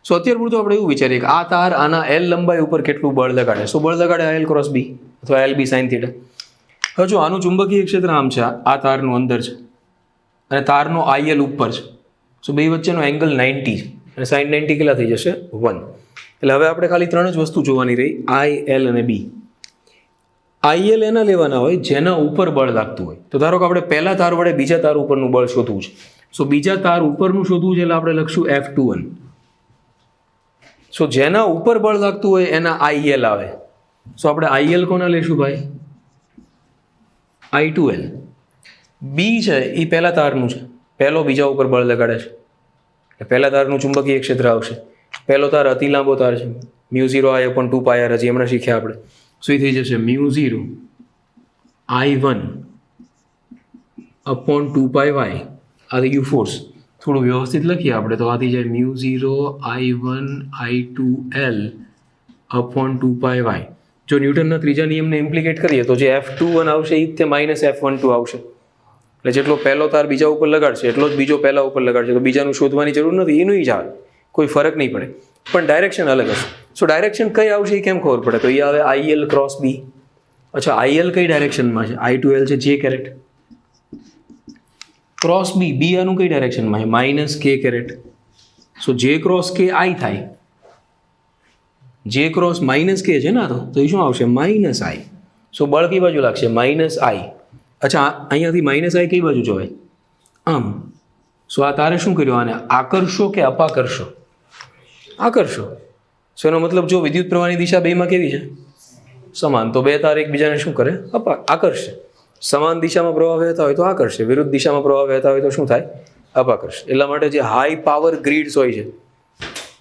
સો અત્યાર પૂરતું આપણે એવું વિચારીએ કે આ તાર આના L લંબાઈ ઉપર કેટલું બળ લગાડે. શું બળ લગાડે? L ક્રોસ B અથવા LB સાઇન થીટા. હવે જો આનું ચુંબકીય ક્ષેત્ર આમ છે, આ તારનું અંદર છે અને તારનો IL ઉપર છે. સો બે વચ્ચેનો એંગલ 90 છે અને સાઇન 90 કેટલા થઈ જશે? 1. એટલે હવે આપણે ખાલી ત્રણ જ વસ્તુ જોવાની રહી, I, L અને B. IL એના લેવાના હોય જેના ઉપર બળ લાગતું હોય. તો ધારો કે આપણે પહેલા તાર વડે બીજા તાર ઉપરનું બળ શોધવું છે. સો બીજા તાર ઉપરનું શોધવું છે એટલે આપણે લખશું F21. સો જેના ઉપર બળ લાગતું હોય એના IL આવે. સો આપણે IL કોના લેશું ભાઈ? I2L. B છે એ પહેલા તારનું છે, પહેલો બીજા ઉપર બળ લગાડે છે એટલે પહેલા તારનું ચુંબકીય ક્ષેત્ર આવશે. પહેલો તાર અતિ લાંબો તાર છે, μ0I/2πr, હજી હમણાં શીખ્યા આપણે. શું થઈ જશે? μ0I1/2πy. આ થઈ ગયું ફોર્સ. થોડું વ્યવસ્થિત લખીએ આપણે તો આ થઈ જાય μ0I1I2L/2πy. જો ન્યૂટનના ત્રીજા નિયમને ઇમ્પ્લિકેટ કરીએ તો જે F21 આવશે એ તે -F12 આવશે. એટલે જેટલો પહેલો તાર બીજા ઉપર લગાડશે એટલો જ બીજો પહેલા ઉપર લગાડશે. તો બીજાનું શોધવાની જરૂર નથી, એનું જ આવે, કોઈ ફરક નહીં પડે, પણ ડાયરેક્શન અલગ હશે. સો ડાયરેક્શન કઈ આવશે એ કેમ ખબર પડે? તો એ આવે IL ક્રોસ B. અચ્છા, IL કઈ ડાયરેક્શનમાં છે? I2L છે J caret. Cross B, B આનું કઈ ડાયરેક્શનમાં છે? -K caret. So J cross K I થાય. J ક્રોસ -K છે ને, તો એ શું આવશે? -I. સો બળ કઈ બાજુ લાગશે? -I. અચ્છા, અહીંયાથી -I કઈ બાજુ જોવાય? આમ. સો આ તારે શું કર્યું? આને આકર્ષો કે અપાકર્ષો? આકર્ષો. સો એનો મતલબ જો વિદ્યુત પ્રવાહની દિશા બેમાં કેવી છે? સમાન. તો બે તાર એકબીજાને શું કરે? આકર્ષે. સમાન દિશામાં પ્રવાહ વહેતા હોય તો આકર્ષે, વિરુદ્ધ દિશામાં પ્રવાહ વહેતા હોય તો શું થાય? અપાકર્ષે. એટલા માટે જે હાઈ પાવર ગ્રીડ્સ હોય છે,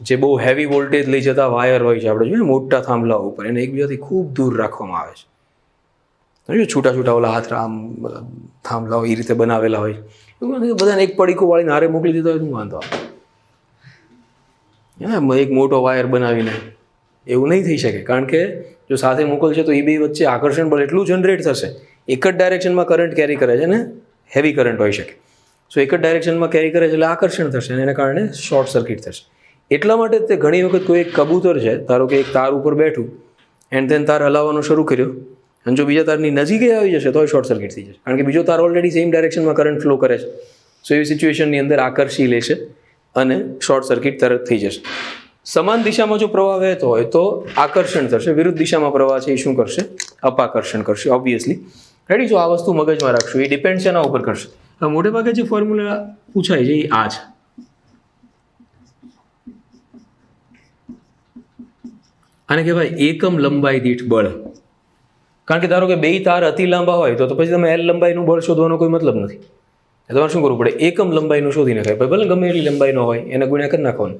જે બહુ હેવી વોલ્ટેજ લઈ જતા વાયર હોય છે, આપણે જોઈએ મોટા થાંભલા ઉપર, એને એકબીજાથી ખૂબ દૂર રાખવામાં આવે છે. છૂટા છૂટા ઓલા હાથ આમ થાંભલાઓ એ રીતે બનાવેલા હોય. બધાને એક પડીકો વાળીને હારે મોકલી દીધા હોય શું વાંધો આવે? એક મોટો વાયર બનાવીને એવું નહીં થઈ શકે, કારણ કે જો સાથે મોકલશે તો એ બે વચ્ચે આકર્ષણ બળ એટલું જનરેટ થશે. એક જ ડાયરેક્શનમાં કરંટ કેરી કરે છે ને, હેવી કરંટ હોઈ શકે. સો એક જ ડાયરેક્શનમાં કેરી કરે છે એટલે આકર્ષણ થશે અને એના કારણે શોર્ટ સર્કિટ થશે. એટલા માટે તે ઘણી વખત કોઈ એક કબૂતર છે, ધારો કે એક તાર ઉપર બેઠું એન્ડ ધેન તાર હલાવવાનો શરૂ કર્યો અને જો બીજા તારની નજીક આવી જશે તો શોર્ટ સર્કિટ થઈ જશે, કારણ કે બીજો તાર ઓલરેડી સેમ ડાયરેક્શનમાં કરંટ ફ્લો કરે છે. સો એવી સિચ્યુએશનની અંદર આકર્ષી લેશે અને શોર્ટ સર્કિટ તરત થઈ જશે. સમાન દિશામાં જો પ્રવાહ વહેતો હોય તો આકર્ષણ થશે, વિરુદ્ધ દિશામાં પ્રવાહ છે એ શું કરશે? અપાકર્ષણ કરશે, ઓબ્વિયસલી. રેડી? જો આ વસ્તુ મગજમાં રાખશું, એ ડિપેન્ડ છે એના ઉપર કરશે. હવે મોટે ભાગે જે ફોર્મ્યુલા પૂછાય છે એ આ છે. આને કહેવાય એકમ લંબાઈ દીઠ બળ. કારણ કે ધારો કે બે તાર અતિ લાંબા હોય તો પછી તમે L લંબાઈનું બળ શોધવાનો કોઈ મતલબ નથી. તમારે શું કરવું પડે? એકમ લંબાઈનું શોધી નાખાય. ભલે ગમે એટલી લંબાઈનો હોય એને ગુણ્યા કરી નાખવાનું.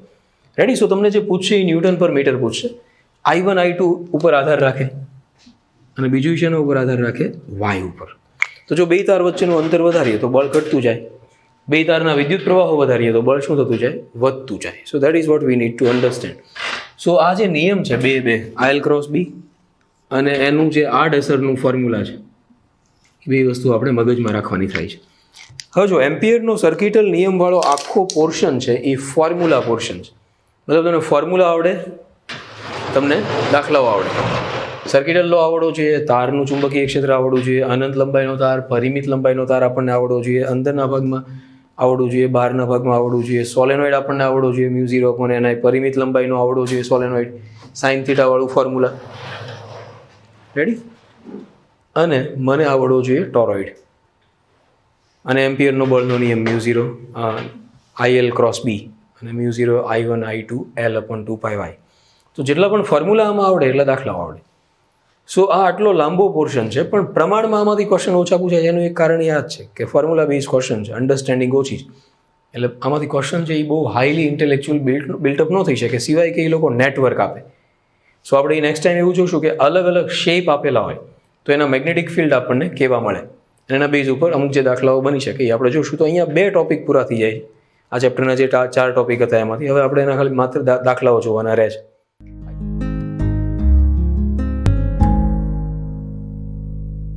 રેડી? સો તમને જે પૂછશે એ ન્યૂટન પર મીટર પૂછશે. I1 I2 ઉપર આધાર રાખે અને બીજું શેના ઉપર આધાર રાખે? Y ઉપર. તો જો બે તાર વચ્ચેનું અંતર વધારીએ તો બળ ઘટતું જાય, બે તારના વિદ્યુત પ્રવાહો વધારીએ તો બળ શું થતું જાય? વધતું જાય. So that is what we need to understand. So આ જે નિયમ છે બે IL ક્રોસ B અને એનું જે આડઅસરનું ફોર્મ્યુલા છે, એ બે વસ્તુ આપણે મગજમાં રાખવાની થાય છે. હવે જો એમ્પિયરનો સર્કિટલ નિયમવાળો આખો પોર્શન છે એ ફોર્મ્યુલા પોર્શન છે. મતલબ તમને ફોર્મ્યુલા આવડે, તમને દાખલાઓ આવડે, સર્કિટલ લો આવડવો જોઈએ, તારનું ચુંબકીય ક્ષેત્ર આવડવું જોઈએ, અનંત લંબાઈનો તાર, પરિમિત લંબાઈનો તાર આપણને આવડવો જોઈએ, અંદરના ભાગમાં આવડવું જોઈએ, બહારના ભાગમાં આવડવું જોઈએ, સોલેનોઇડ આપણને આવડવું જોઈએ, μ0/ni, પરિમિત લંબાઈનો આવડવો જોઈએ સોલેનોઇડ, સાઇન થીટાવાળું ફોર્મ્યુલા, રેડી? અને મને આવડવો જોઈએ ટોરોઇડ અને એમ્પિયરનો બળનો નિયમ μ0 IL ક્રોસ B અને μ0 I1 I2 L/2πy. તો જેટલા પણ ફોર્મ્યુલા આમાં આવડે એટલા દાખલાઓ આવડે. સો આ આટલો લાંબો પોર્શન છે, પણ પ્રમાણમાં આમાંથી ક્વેશ્ચન ઓછા પૂછાય એનું એક કારણ યાદ છે કે ફોર્મ્યુલા બેઝ ક્વેશ્ચન છે, અન્ડરસ્ટેન્ડિંગ ઓછી છે, એટલે આમાંથી ક્વેશ્ચન છે એ બહુ હાઈલી ઇન્ટેલેક્ચ્યુઅલ બિલ્ટઅપ ન થઈ શકે સિવાય કે એ લોકો નેટવર્ક આપે. સો આપણે નેક્સ્ટ ટાઈમ એવું જોઈશું કે અલગ અલગ શેપ આપેલા હોય તો એના મેગ્નેટિક ફિલ્ડ આપણને કેવા મળે, એના બેઝ ઉપર અમુક જે દાખલાઓ બની શકે એ આપણે જોઈશું. તો અહીંયા 2 ટોપિક પૂરા થઈ જાય. આ ચેપ્ટરના જે 4 ટોપિક હતા એમાંથી હવે આપણે એના ખાલી માત્ર દાખલાઓ જોવાના રહે છે.